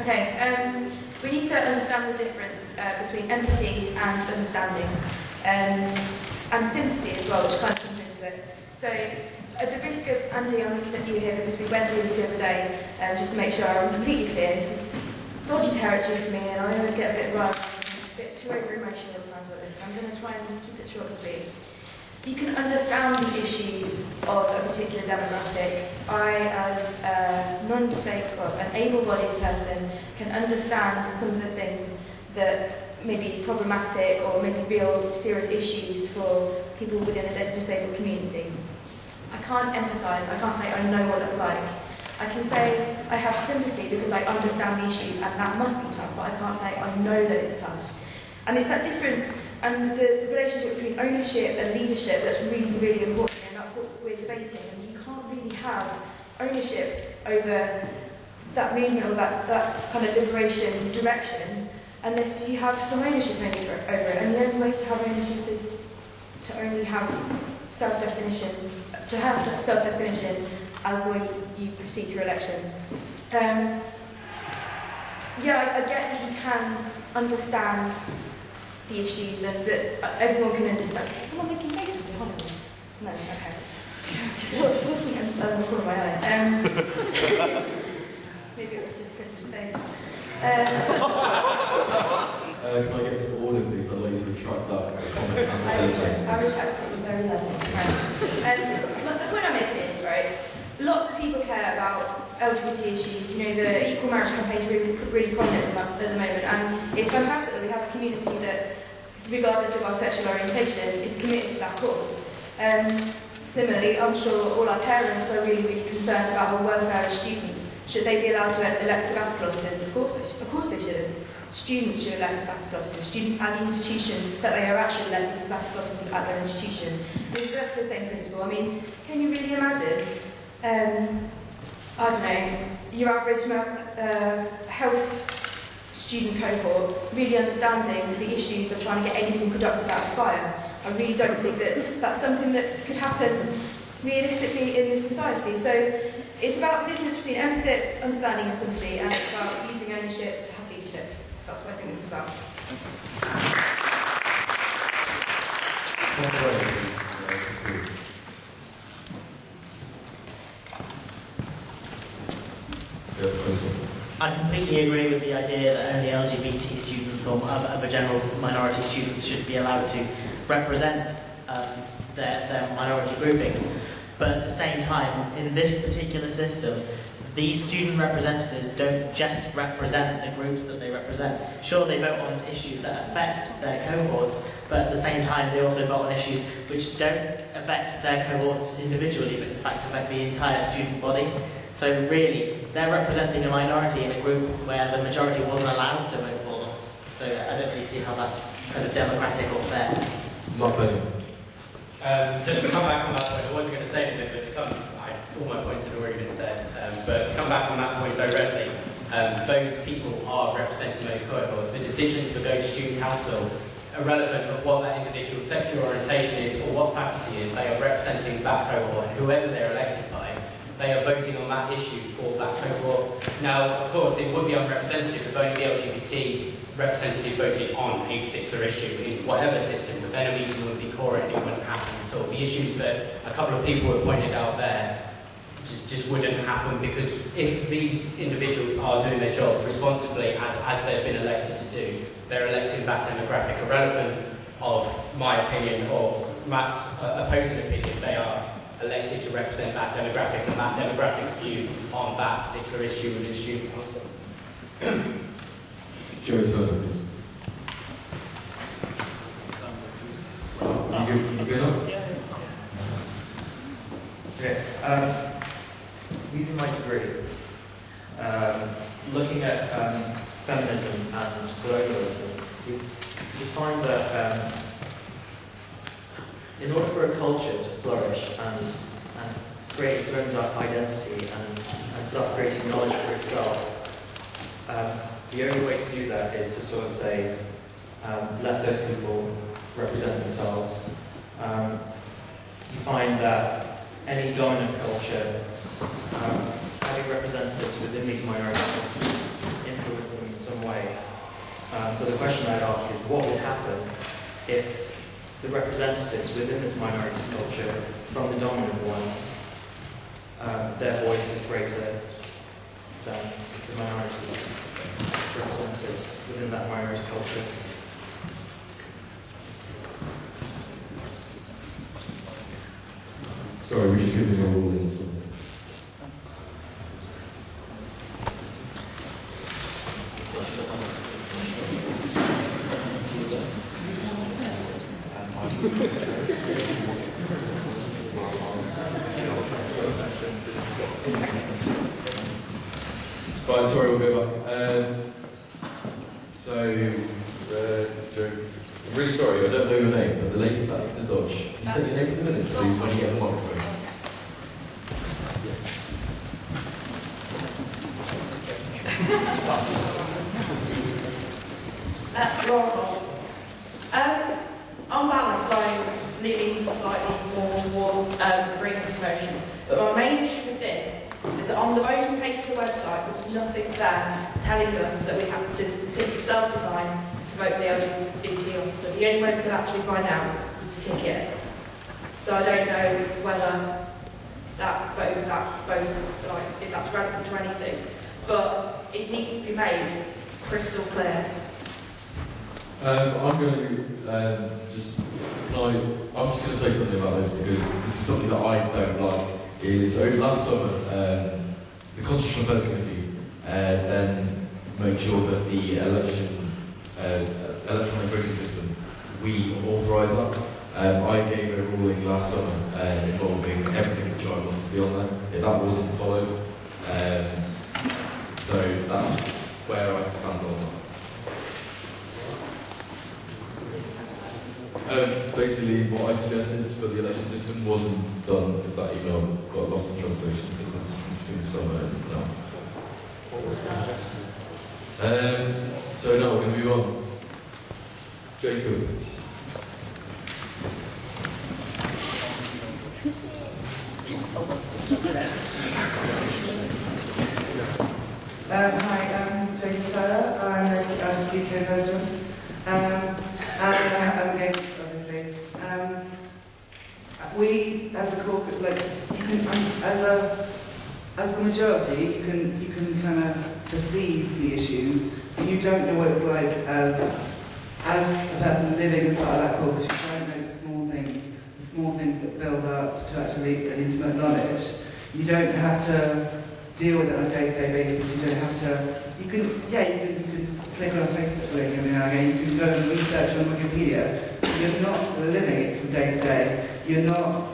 Okay, we need to understand the difference between empathy and understanding, and sympathy as well, which kind of comes into it. So, at the risk of, Andy, I'm looking at you here because we went through this the other day, just to make sure I'm completely clear. This is dodgy territory for me, and I always get a bit riled, a bit too over-emotional at times like this. I'm going to try and keep it short and sweet. You can understand the issues of a particular demographic. I, as a non-disabled, well, an able-bodied person, can understand some of the things that may be problematic or maybe real serious issues for people within the disabled community. I can't empathise, I can't say I know what it's like. I can say I have sympathy because I understand the issues and that must be tough, but I can't say I know that it's tough. And it's that difference and the relationship between ownership and leadership that's really, really important, and that's what we're debating. And you can't really have ownership over that movement or that kind of liberation direction unless you have some ownership over it. And the only way to have ownership is to only have self-definition, to have self-definition as the way you proceed through election. Yeah, I get that you can understand the issues and that everyone can understand. Is someone making faces in front of me? No, okay. Just forcing a corner of my eye. Maybe it was just Chris's face.
Can I get some order, please? I'd like to retract that.
I retract it very low. But the point I'm making is, right, lots of people care about LGBT issues. You know, the equal marriage campaign is really prominent at the moment, and it's fantastic that we have a community that, regardless of our sexual orientation, is committed to that cause. Similarly, I'm sure all our parents are really, really concerned about the welfare of students. Should they be allowed to elect sabbatical officers? Of course they should. Students should elect sabbatical officers. Students at the institution that they are at should elect the sabbatical officers at their institution. It's exactly the same principle. I mean, can you really imagine, I don't know, your average health student cohort really understanding the issues of trying to get anything productive out of Spire? I really don't think that that's something that could happen realistically in this society. So it's about the difference between empathy, understanding and sympathy, and it's about using ownership to have leadership. That's what I think this is about.
I completely agree with the idea that only LGBT students or other general minority students should be allowed to represent their minority groupings. But at the same time, in this particular system, these student representatives don't just represent the groups that they represent. Sure, they vote on issues that affect their cohorts, but at the same time they also vote on issues which don't affect their cohorts individually, but in fact affect the entire student body. So really, they're representing a minority in a group where the majority wasn't allowed to vote for them. So I don't really see how that's kind of democratic or fair.
Not better.
Just to come back on that point, I wasn't going to say anything, but to come, all my points had already been said. But to come back on that point directly, those people are representing those cohorts. The decisions for those student council, irrelevant of what that individual's sexual orientation is or what faculty is, they are representing that cohort, whoever they're elected by. They are voting on that issue for that cohort. Now, of course, it would be unrepresentative if only the LGBT representative voted on a particular issue in whatever system, but then a meeting would be core and it wouldn't happen at all. The issues that a couple of people have pointed out there just wouldn't happen, because if these individuals are doing their job responsibly as they've been elected to do, they're electing that demographic, irrelevant of my opinion or Matt's opposing opinion. They are elected to represent that demographic and that demographic's view on that particular issue within student council.
Joe Turner, please. You good up?
Okay. Using my degree, looking at feminism and colonialism, you find that in order for a culture to flourish and create its own identity and start creating knowledge for itself, the only way to do that is to sort of say, let those people represent themselves. You find that any dominant culture, having representatives within these minorities, influence them in some way. So the question I'd ask is, what would happen if the representatives within this minority culture from the dominant one, their voice is greater than the minority representatives within that minority culture?
Sorry, we just giving a ruling. Right, sorry, we'll go back. Joe, I'm really sorry, I don't know your name, but the lady sat next to Dodge. Can you say your name for the minutes, please, when you get the microphone?
Laura, on balance, I'm leaning slightly more towards agreeing with this motion. But my main issue with this is that on the voting page of the website, there's nothing there telling us that we have to tick self-define to vote for the LGBT officer. The only way we could actually find out is to tick it. So I don't know whether that votes, like, if that's relevant to anything. But it needs to be made crystal clear.
I'm going to I'm just going to say something about this, because this is something that I don't like. Over last summer, the Constitutional Affairs Committee then made sure that the electronic voting system, we authorised that. I gave a ruling last summer involving everything which I wanted to be on there. That wasn't followed. So that's where I stand on that. Basically, what I suggested for the election system wasn't done because that email got lost in translation, because that's between the summer and now. So now we're going to move on. Jacob.
Hi, I'm Jacob Tyler. I'm a teacher resident. And I'm against, obviously. We, as a corporate, like, you can, as the majority, you can kind of perceive the issues, but you don't know what it's like as a person living as part of that corporate. You don't know the small things that build up to actually an intimate knowledge. You don't have to deal with it on a day-to-day basis. You don't have to. You can click on a Facebook link every now and again. You can go and research on Wikipedia. You're not living it from day to day. You're not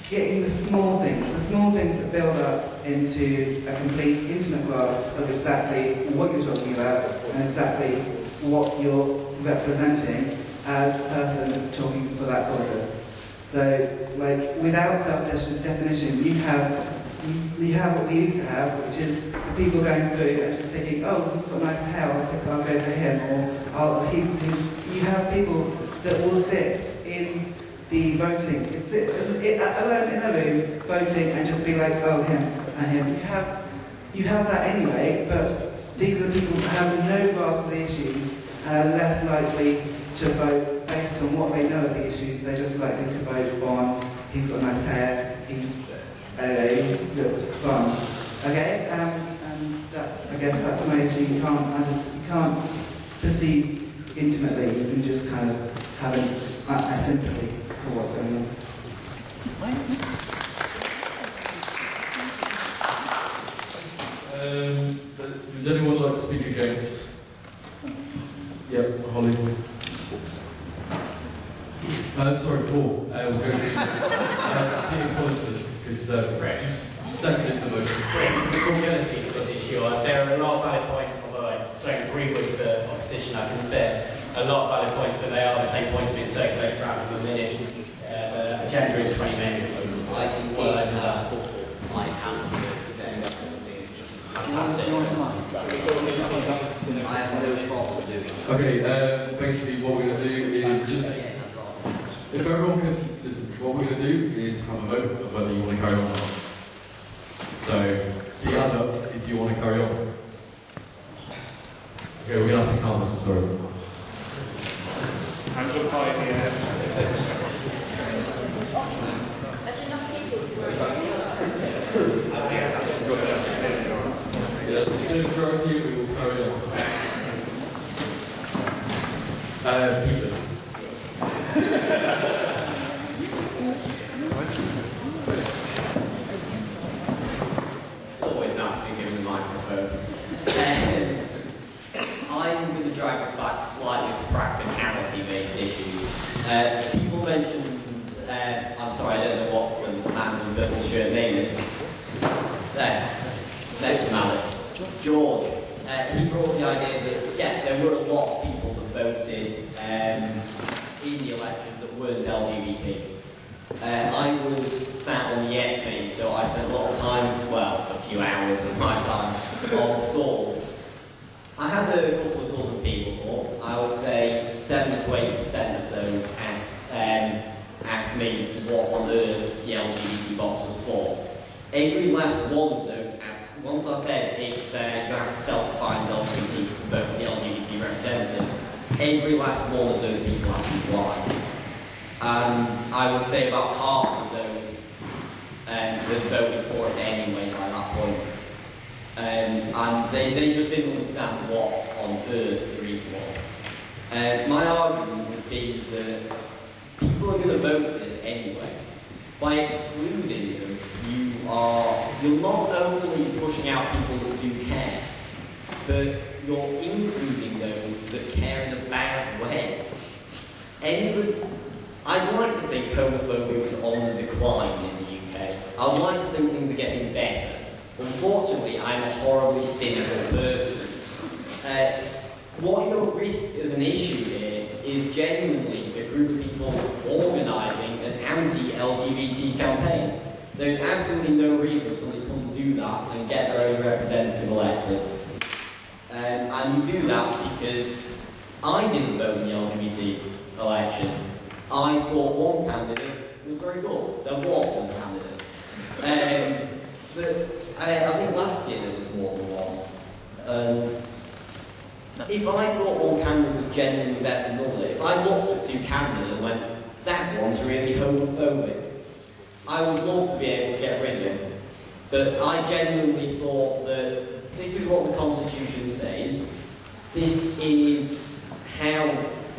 getting the small things that build up into a complete intimate grasp of exactly what you're talking about and exactly what you're representing as a person talking for that caucus. So, like, without self-definition, you have what we used to have, which is people going through and just thinking, oh, he's got nice hair, I'll go for him, or you have people that will sit in the voting, alone in a room, voting, and just be like, oh, him and him. You have that anyway, but these are people that have no grasp of the issues and are less likely to vote based on what they know of the issues. They're just likely to vote on, he's got nice hair, he's fun. Okay? And that's, I guess that's my issue. You can't perceive intimately, you can just kind of have a sympathy for what's going on.
Would anyone like to speak against? Yeah, Holly. Sorry, Paul. We'll go to Peter Collison, because you seconded the motion.
The cordiality of this issue, there are a lot of valid points, although I don't agree with the opposition. I think there are a lot of valid points, but they are the same points being circulated throughout the minutes. The agenda is 20 minutes. Fantastic.
Okay, basically what we're going to do is just, if everyone can listen, what we're going to do is have a vote of whether you want to carry on or not. So, stand up if you want to carry on. Okay, we're going to have to calm this, I'm sorry.
Hands up high in the air.
There's enough people to work.
Yes, if the majority, we will carry on. Peter.
It's always nice to give him the microphone. I'm going to drag us back slightly to practicality-based issues. People mentioned, I'm sorry, I don't know what the man with the purple shirt name is. Next man, George. He brought the idea that, yeah, there were a lot of people that voted in the election that weren't LGBT. I was sat on the FP, so I spent a lot of time, well, a few hours of my time on stalls. I had a couple of dozen people, I would say 70 to 80% of those asked me what on earth the LGBT box was for. Every last one of those asked, once I said it's you have to self-define as LGBT to vote for the LGBT representative, every last one of those people asked me why. I would say about half of those had voted for it anyway by that point. And they just didn't understand what on earth the reason was. My argument would be that people are going to vote for this anyway. By excluding them, you're not only pushing out people that do care, but you're including those that care in a bad way. I'd like to think homophobia is on the decline in the UK. I'd like to think things are getting better. Unfortunately, I'm a horribly cynical person. What you're at risk as an issue here is genuinely a group of people organising an anti-LGBT campaign. There's absolutely no reason somebody couldn't do that and get their own representative elected. And you do that because I didn't vote in the LGBT election. I thought one candidate was very good. There was one candidate. But I think last year there was more than one. If I thought one candidate was genuinely better than another, if I looked at two candidates and went, that one's really homophobic, I would love to be able to get rid of him. But I genuinely thought that this is what the Constitution says, this is how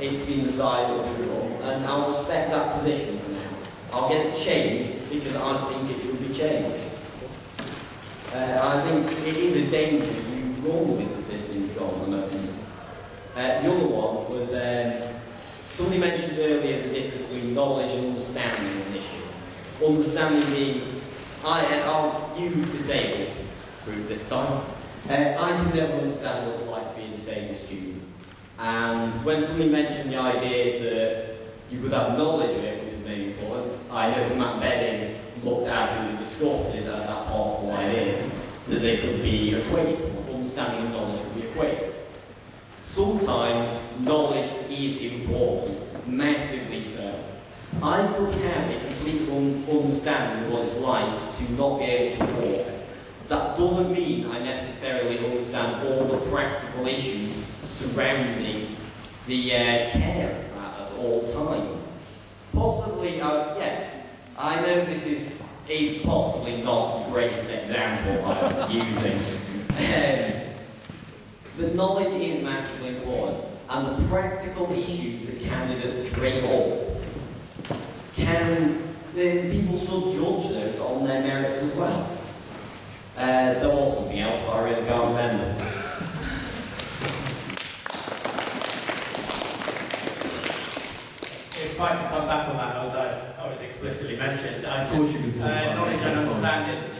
it's been decided overall, and I'll respect that position for now. I'll get it changed because I think it should be changed. I think it is a danger you run with the system you've got at the moment. The other one was, somebody mentioned earlier the difference between knowledge and understanding of an issue. Understanding being, I'll use disabled group this time. I can never understand what it's like to be a disabled student. And when somebody mentioned the idea that you could have knowledge of it, which was maybe important, I noticed Matt Bedding looked at it and discussed it as that possible idea, that they could be equated, understanding and knowledge would be equated. Sometimes knowledge is important, massively so. I could have a complete understanding of what it's like to not be able to walk. That doesn't mean I necessarily understand all the practical issues surrounding the care of that at all times. Possibly, yeah, I know this is possibly not the greatest example I'm using. But knowledge is massively important, and the practical issues that candidates bring up, people should judge those on their merits as well. There was something else, but I really can't remember.
If I could come back on that, as I was explicitly mentioned,
of course you can talk about
knowledge and understanding.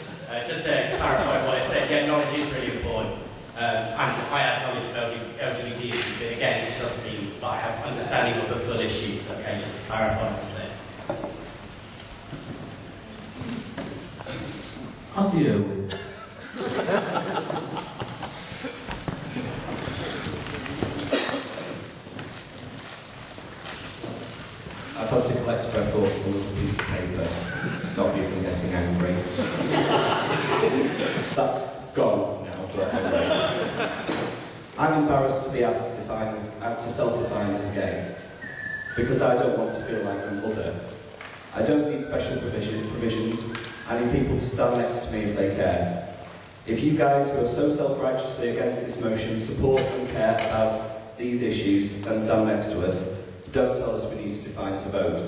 Just to clarify what I said, yeah, knowledge is really important. And I have knowledge of LGBT issues, but again, it doesn't mean that I have understanding of the full issues. Okay, just to clarify what I said.
Andy Irwin.
I've had to collect my thoughts on a little piece of paper to stop you from getting angry. That's gone now, but anyway. I'm embarrassed to be asked to self-define as gay, because I don't want to feel like I'm other. I don't need special provisions. I need people to stand next to me if they care. If you guys who are so self-righteously against this motion support and care about these issues, then stand next to us. Don't tell us we need to define to vote.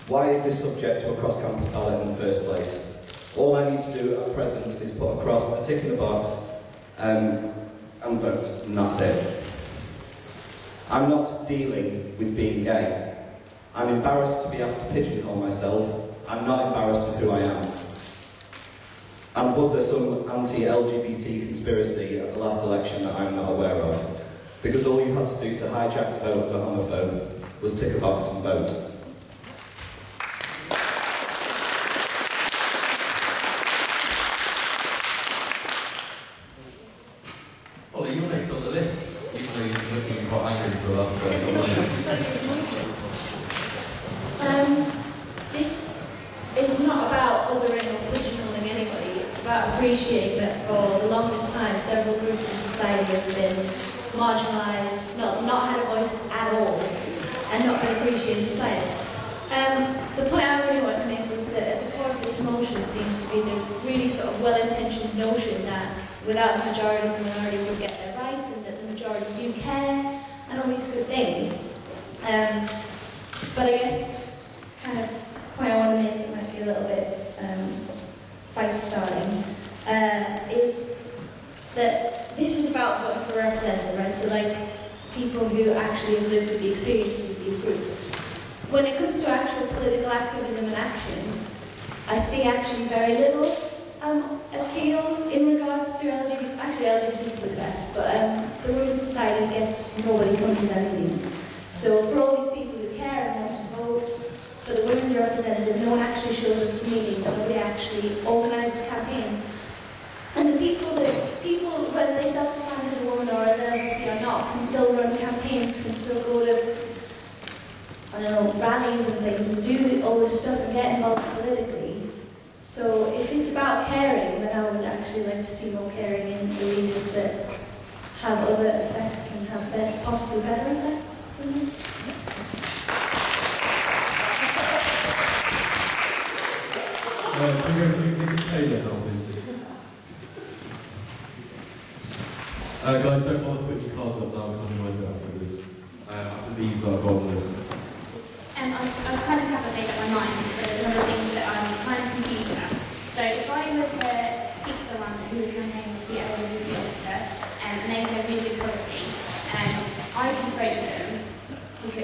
Why is this subject to a cross-campus ballot in the first place? All I need to do at present is put across a tick in the box and vote, and that's it. I'm not dealing with being gay. I'm embarrassed to be asked to pigeonhole myself. I'm not embarrassed of who I am. And was there some anti-LGBT conspiracy at the last election that I'm not aware of? Because all you had to do to hijack the vote as a homophobe was tick a box and vote.
Ollie, you're next on the list, even though you're looking quite angry for the last
This is not about othering or pigeonholing anybody. It's about appreciating that for the longest time, several groups in society have been marginalised, not had a voice at all, and not been appreciated in society. The point I really wanted to make was that at the core of this motion seems to be the really sort of well-intentioned notion that without the majority, the minority would get their rights, and that the majority do care, and all these good things. But I guess, kind of, the point I want to make, it might be a little bit fight-starting, is that this is about voting for representative, right? So, like, people who actually have lived with the experiences of these groups. When it comes to actual political activism and action, I see actually very little appeal in regards to LGBT. Actually, LGBT people are the best, but the Women's Society gets nobody coming to their meetings. So for all these people who care and want to vote for the women's representative, no one actually shows up to meetings, nobody actually organises campaigns. And the people, whether they self-define as a woman or as LGBT or not, can still run campaigns, can still go to, I don't know, rallies and things, and do all this stuff and get involved politically. So if it's about caring, then I would actually like to see more caring in the leaders that have other effects and have possibly better effects.
Can we go to Nick Taylor now, please? Guys, don't bother putting your cards up now because I'm going to go after this. After these that I've got on the list.
I kind of haven't made up my mind, but there's a number of things that I'm kind of confused about. So if I were to speak to someone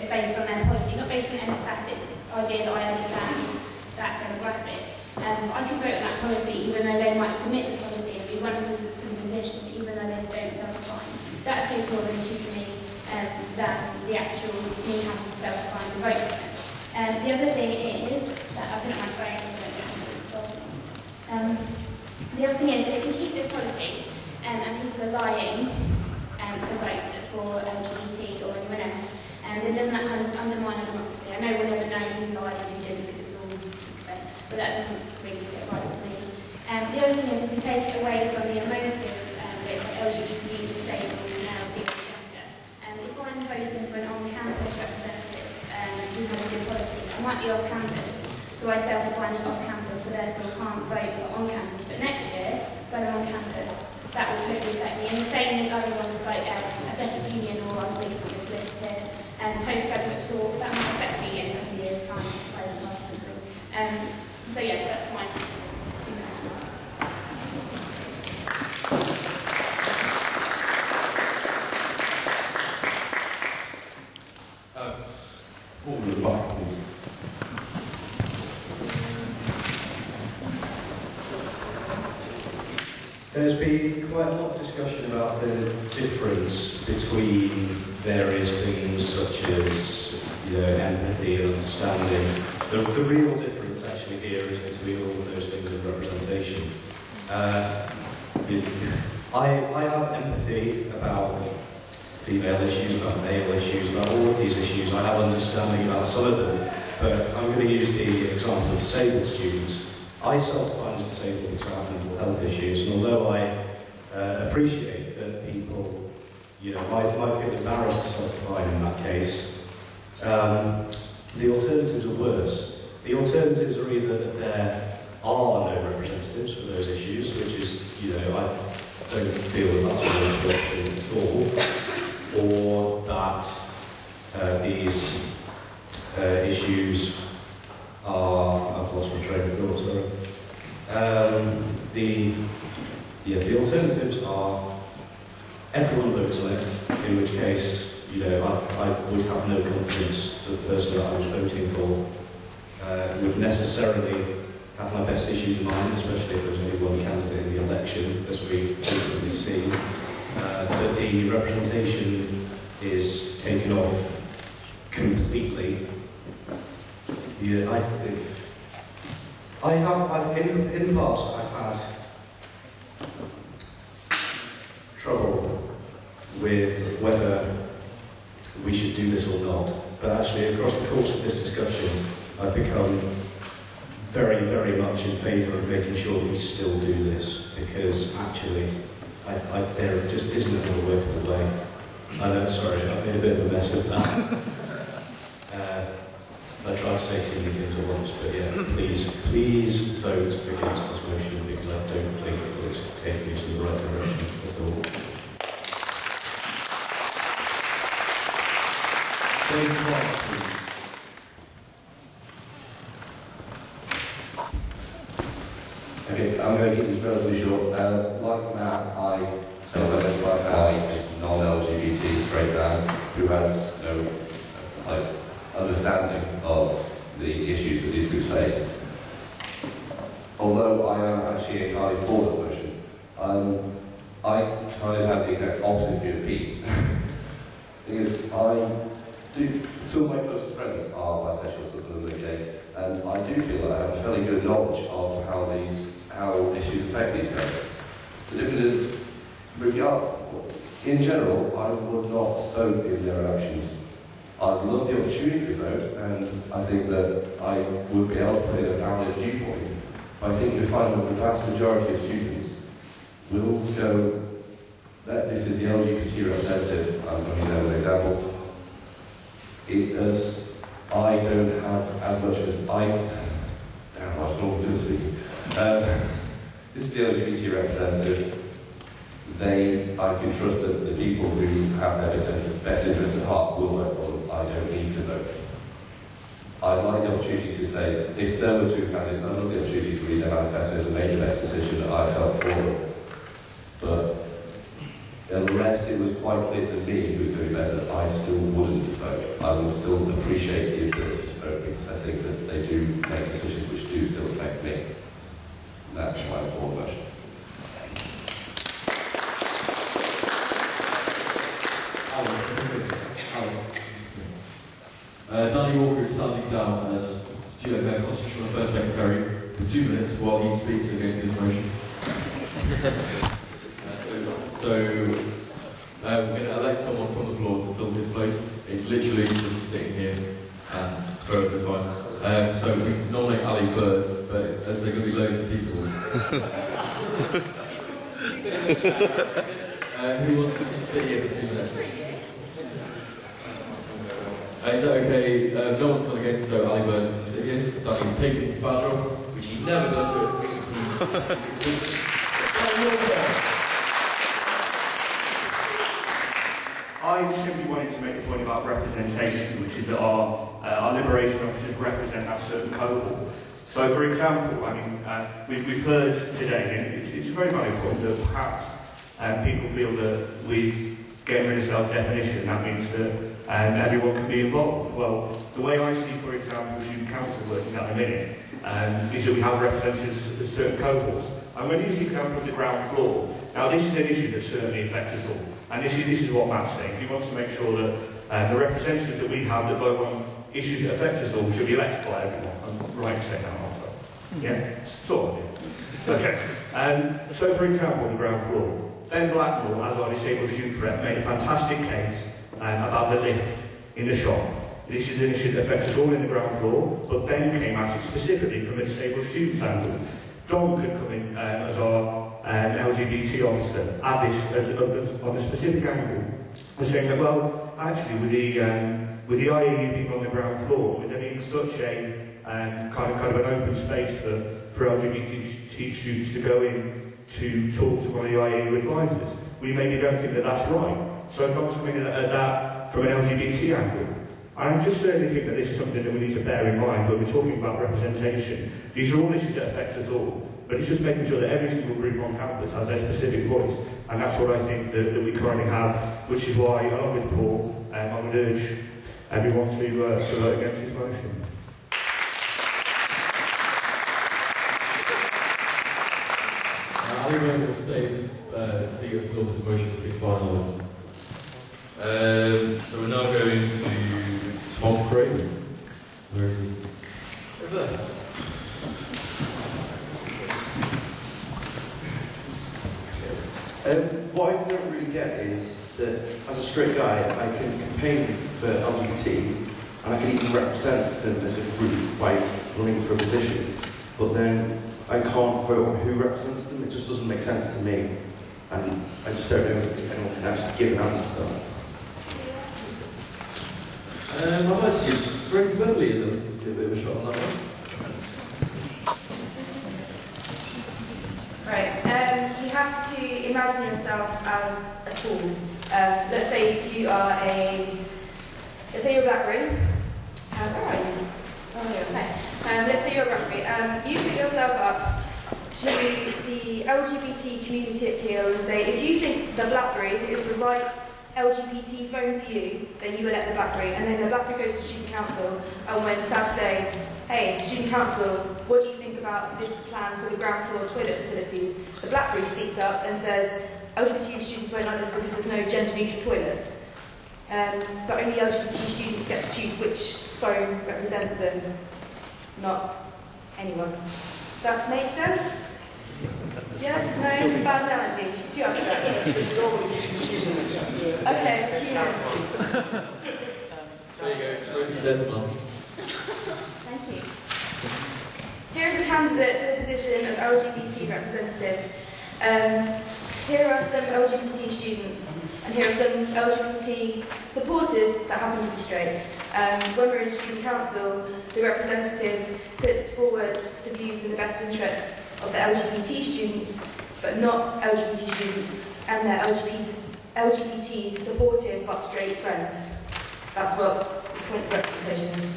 based on their policy, not based on an empathetic idea that I understand that demographic. I can vote on that policy even though they might submit the policy and be running for the position, even though they don't self-define. That seems more of an issue to me than the actual me having to self-define to vote for it. The other thing is that I've been on my phone, so I don't have to. The other thing is that if we keep this policy and people are lying to vote for LGBT or anyone else, then doesn't that kind of undermine our democracy? I know we'll never know who lied and who didn't because it's all secret, but that doesn't really sit right with me. The other thing is if we take it away from the emotive, it's like LGBT, disabled, female, gender, if I'm voting for an on-campus representative who has a good policy, I might be off campus, so I self-define as off campus, so therefore can't vote for on campus. But next year, when I'm on campus, that will totally affect me. And the same with other ones like Athletic Union or I'm looking at this list here, postgraduate tour, that might affect me in a couple of years' time if I don't pass through. So yeah, that's my 2 minutes.
Paul at the back, please.
There's been quite a lot of discussion about the difference between various things such as empathy and understanding. The real difference actually here is between all of those things and representation. I have empathy about female issues, about male issues, about all of these issues. I have understanding about some of them, but I'm going to use the example of disabled students. I self-define as disabled because I have mental health issues, and although I appreciate that people, might feel embarrassed to self-define in that case, the alternatives are worse. The alternatives are either that there are no representatives for those issues, which is, I don't feel that that's a good option at all, or that these issues are, I've lost my train of thought, sorry. The alternatives are everyone votes on it, in which case, I would have no confidence that the person that I was voting for would necessarily have my best issues in mind, especially if there's only one candidate in the election, as we frequently see. That the representation is taken off completely. Yeah, in the past I've had trouble with whether we should do this or not, but actually across the course of this discussion I've become very, very much in favour of making sure we still do this, because actually there just isn't another workable way. I know, sorry, I made a bit of a mess of that. I tried to say too many things at once, but yeah, please vote against this motion, because I don't think that it's taking us in the right direction at all.
Okay, I'm going to keep this relatively short. Like Matt, I self-identify as a non-LGBT straight man who has no understanding of the issues that these groups face. Although I am actually entirely for this motion, I kind of have the exact opposite view of Pete. Because some of my closest friends are bisexual, some of them are gay, and I do feel that I have a fairly good knowledge of how issues affect these guys. The difference is, in general, I would not vote in their elections. I'd love the opportunity to vote, and I think that I would be able to put in a valid viewpoint. But I think you'll find that the vast majority of students will go, that this is the LGBT representative, I'm going to use that as an example. As I don't have as much as I was normally doing speaking. This is the LGBT representative. I can trust that the people who have their best interest at heart will vote for them. I don't need to vote. I'd like the opportunity to say, if there were two candidates, I'd love the opportunity to read their manifestos and make the best decision that I felt for them. But unless it was quite clear to me who was doing better, I still wouldn't vote. I would would still appreciate the ability to vote because I think that they do make decisions which do still affect me. That's my full motion.
Danny Walker is standing down as Constitutional Affairs Secretary for 2 minutes while he speaks against his motion. We're going to elect someone from the floor to fill his place. It's literally just sitting here for the time. So we can nominate Ali Bird, but as there are going to be loads of people. Who wants to just sit here for 2 minutes? Is that okay? No one's gone against, so Ali Bird is going to sit here. Danny's taken his badge off, which he never does, so it means
I simply wanted to make a point about representation, which is that our liberation officers represent that certain cohort. So, for example, I mean, we've heard today, and it's a very valid point, that perhaps people feel that with getting rid of self-definition, that means that everyone can be involved. Well, the way I see, for example, student council working at the minute, is that we have representatives of certain cohorts. I'm going to use the example of the ground floor. Now, this is an issue that certainly affects us all. And this is what Matt's saying. He wants to make sure that the representatives that we have that vote on issues that affect us all should be elected by everyone. I'm right in saying that, aren't I? Yeah? Sort of. Okay. So, for example, the ground floor. Ben Blackmore, as our disabled students rep, made a fantastic case about the lift in the shop. This is an issue that affects us all in the ground floor, but Ben came at it specifically from a disabled student's angle. Don could come in as our LGBT officer at this on a specific angle, and saying that, well, actually, with the IAU being on the ground floor, with there being such a kind of an open space for LGBT students to go in to talk to one of the IAU advisors, we maybe don't think that that's right. So Don's coming in at that from an LGBT angle. I just certainly think that this is something that we need to bear in mind when we're talking about representation. These are all issues that affect us all, but it's just making sure that every single group on campus has their specific voice, and that's what I think that we currently have, which is why, along with Paul, I would urge everyone to vote against this motion.
Ali Bird will stay in this seat until this motion has been finalised. So we're now going to Tom Craig. Where is he? Over there.
What I don't really get is that as a straight guy, I can campaign for LGBT and I can even represent them as a group by running for a position, but then I can't vote on who represents them. It just doesn't make sense to me, and I just don't know if anyone can actually give an answer to that.
I'd like to give Grace Beverley a bit of a shot on that one.
Right, you have to imagine yourself as a tool. Let's say you're BlackBerry. Where are you? Oh, yeah, okay. Let's say you're a BlackBerry. You put yourself up to the LGBT community appeal and say, if you think the BlackBerry is the right LGBT phone for you, then you elect the BlackBerry. And then the BlackBerry goes to student council, and when SAB say, hey, student council, what do you think about this plan for the ground floor toilet facilities? The BlackBerry speaks up and says, LGBT students won't like this because there's no gender-neutral toilets. But only LGBT students get to choose which phone represents them, not anyone. Does that make sense? Yes? No? Bad analogy? Too abstract? Okay, humans.
There you go, Rosie Desmond.
Thank you. Here is a candidate for the position of LGBT representative. Here are some LGBT students, and here are some LGBT supporters that happen to be straight. When we're in student council, the representative puts forward the views and the best interests of the LGBT students, but not LGBT students and their LGBT supportive but straight friends. That's what the point of representation is.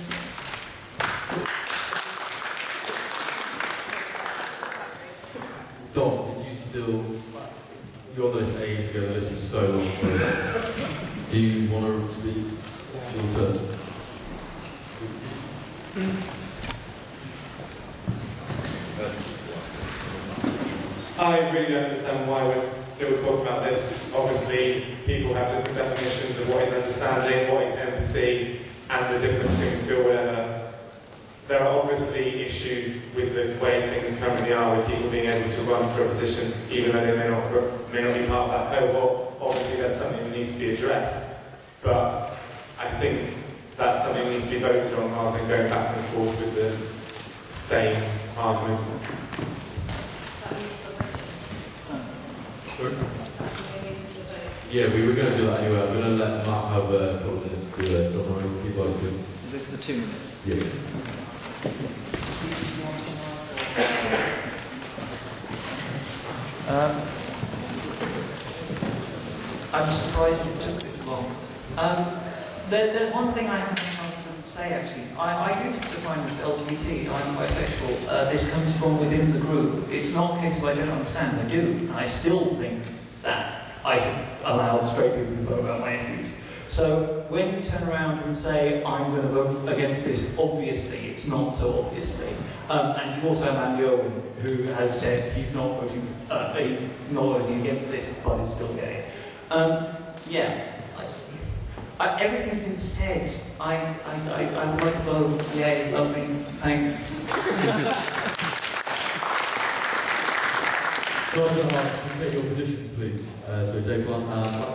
Dom, did you still... You're on this age, you're listening so long. Do you want to be your turn?
I really don't understand why we're still talking about this. Obviously, people have different definitions of what is understanding, what is empathy, and the difference between the two or whatever. There are obviously issues with the way things currently are, with people being able to run for a position, even though they may not be part of that cohort. Obviously, that's something that needs to be addressed. But I think that's something that needs to be voted on rather than going back and forth with the same arguments.
Yeah, we were going to do that anyway. I'm going to let Matt have a couple of minutes to summarise if you'd like to.
Is this the 2 minutes?
Yeah.
I'm surprised it took this long. There's one thing I haven't had to say actually. I do define this LGBT, I'm bisexual. This comes from within the group. It's not a case of I don't understand, I do. And I still think that I should allow straight people to vote about my issues. So when you turn around and say, I'm going to vote against this, obviously, it's not so obviously. And you also have Andy Owen, who has said he's not voting against this, but is still gay. Yeah, everything's been said. I would like to vote, yay, love me, thanks.
So I'm going to ask you to take your positions, please. So Dave Blunt and Matt.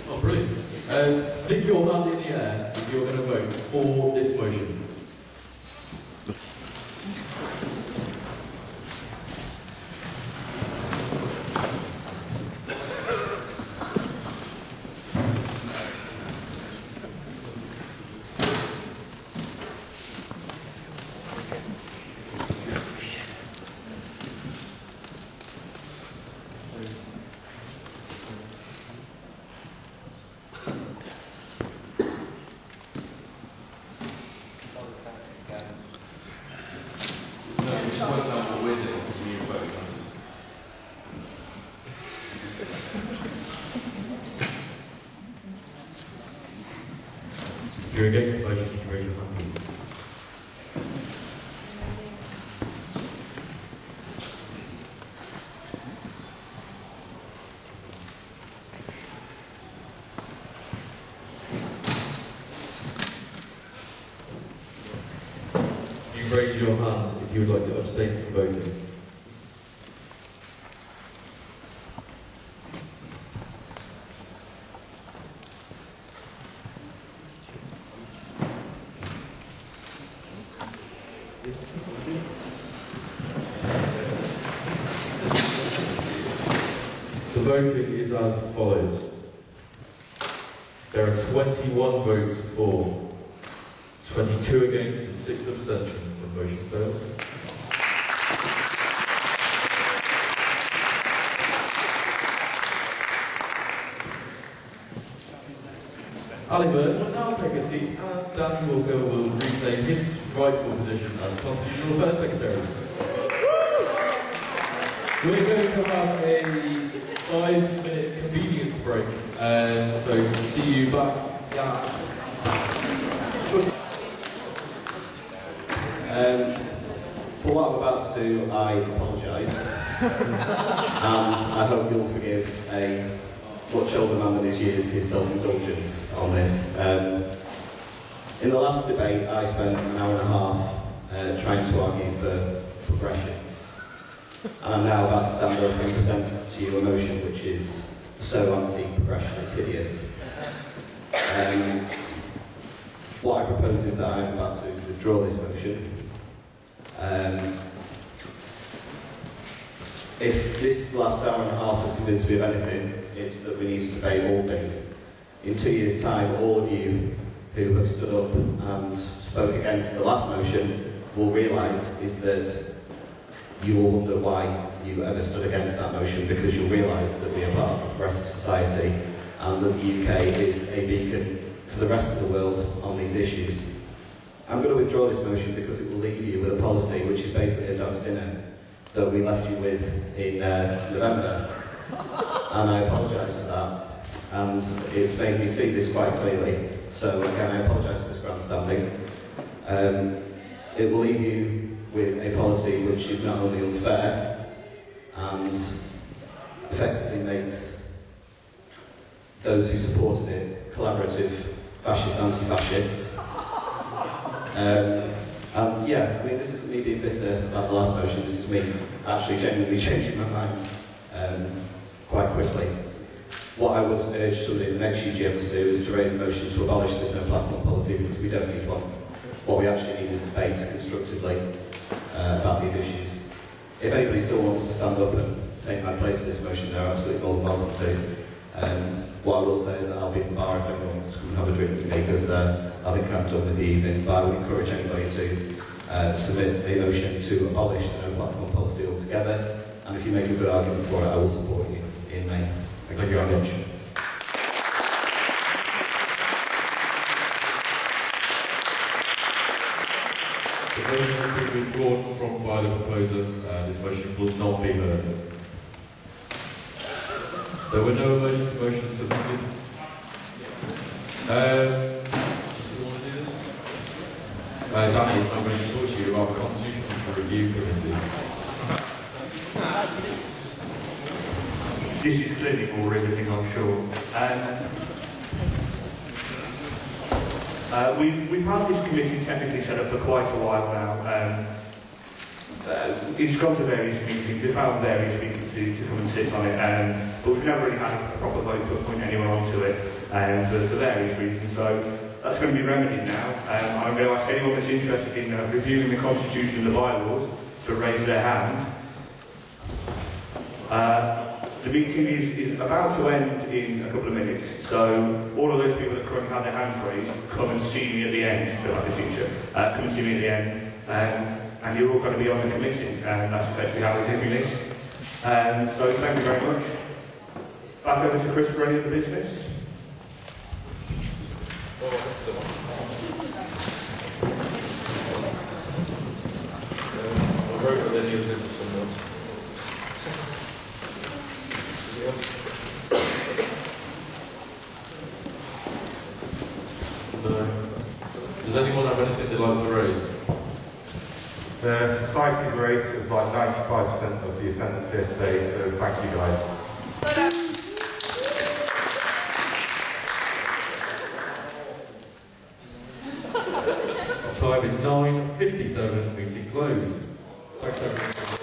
Oh, brilliant. Stick your hand in the air if you're going to vote for this motion. If you're against the motion, you can raise your hand, please. You raise your hand if you would like to abstain from voting. The voting is as follows. There are 21 votes for, 22 against and 6 abstentions. The motion fails. Ali Bird will now take a seat and Dan Walker will retain his rightful position as Constitutional Affairs Secretary. We're going to have a 5-minute convenience break, so see you back.
For what I'm about to do, I apologise, and I hope you'll forgive a much older man than his years his self-indulgence on this. In the last debate, I spent an hour and a half trying to argue for progression. And I'm now about to stand up and present to you a motion which is so anti-progression, it's hideous. What I propose is that I'm about to withdraw this motion. If this last hour and a half has convinced me of anything, it's that we need to debate all things. In 2 years' time, all of you who have stood up and spoke against the last motion will realise is that you will wonder why you ever stood against that motion, because you'll realise that we are part of a progressive society and that the UK is a beacon for the rest of the world on these issues. I'm going to withdraw this motion because it will leave you with a policy which is basically a dog's dinner that we left you with in November. And I apologise for that, and it's made me see this quite clearly. So again, I apologise for this grandstanding. It will leave you with a policy which is not only unfair, and effectively makes those who supported it collaborative, fascist, anti-fascist. And yeah, I mean, this isn't me being bitter about the last motion, this is me actually genuinely changing my mind quite quickly. What I would urge somebody in the next UGM to do is to raise a motion to abolish this no platform policy, because we don't need one. What we actually need is debate constructively about these issues. If anybody still wants to stand up and take my place for this motion, they're absolutely more than welcome to. What I will say is that I'll be in the bar if anyone wants to come and have a drink with me, because I think I'm done with the evening, but I would encourage anybody to submit a motion to abolish the no platform policy altogether, and if you make a good argument for it, I will support you in May. Thank you very much.
The motion has been withdrawn from by the proposer. This motion will not be heard. There were no emergency motions submitted. Still want to do this? Danny is now going to talk to you about the Constitutional Review Committee.
This is clearly more riveting, I'm sure. We've had this committee technically set up for quite a while now. It's gone to various meetings, we've found various people to come and sit on it, but we've never really had a proper vote to appoint anyone onto it for various reasons. So that's going to be remedied now. I'm going to ask anyone that's interested in reviewing the Constitution and the bylaws to raise their hand. The meeting is about to end in a couple of minutes, so all of those people that currently have their hands raised, come and see me at the end, a bit like the teacher, come and see me at the end, and you're all going to be on the committee, and that's effectively how we're doing this. So thank you very much. Back over to Chris for any other business.
I wrote with any of this or something else. No. Does anyone have anything they'd like to raise?
The society's race was like 95% of the attendance here today, so thank you guys.
Time is 9:57, meeting closed. Thanks everyone.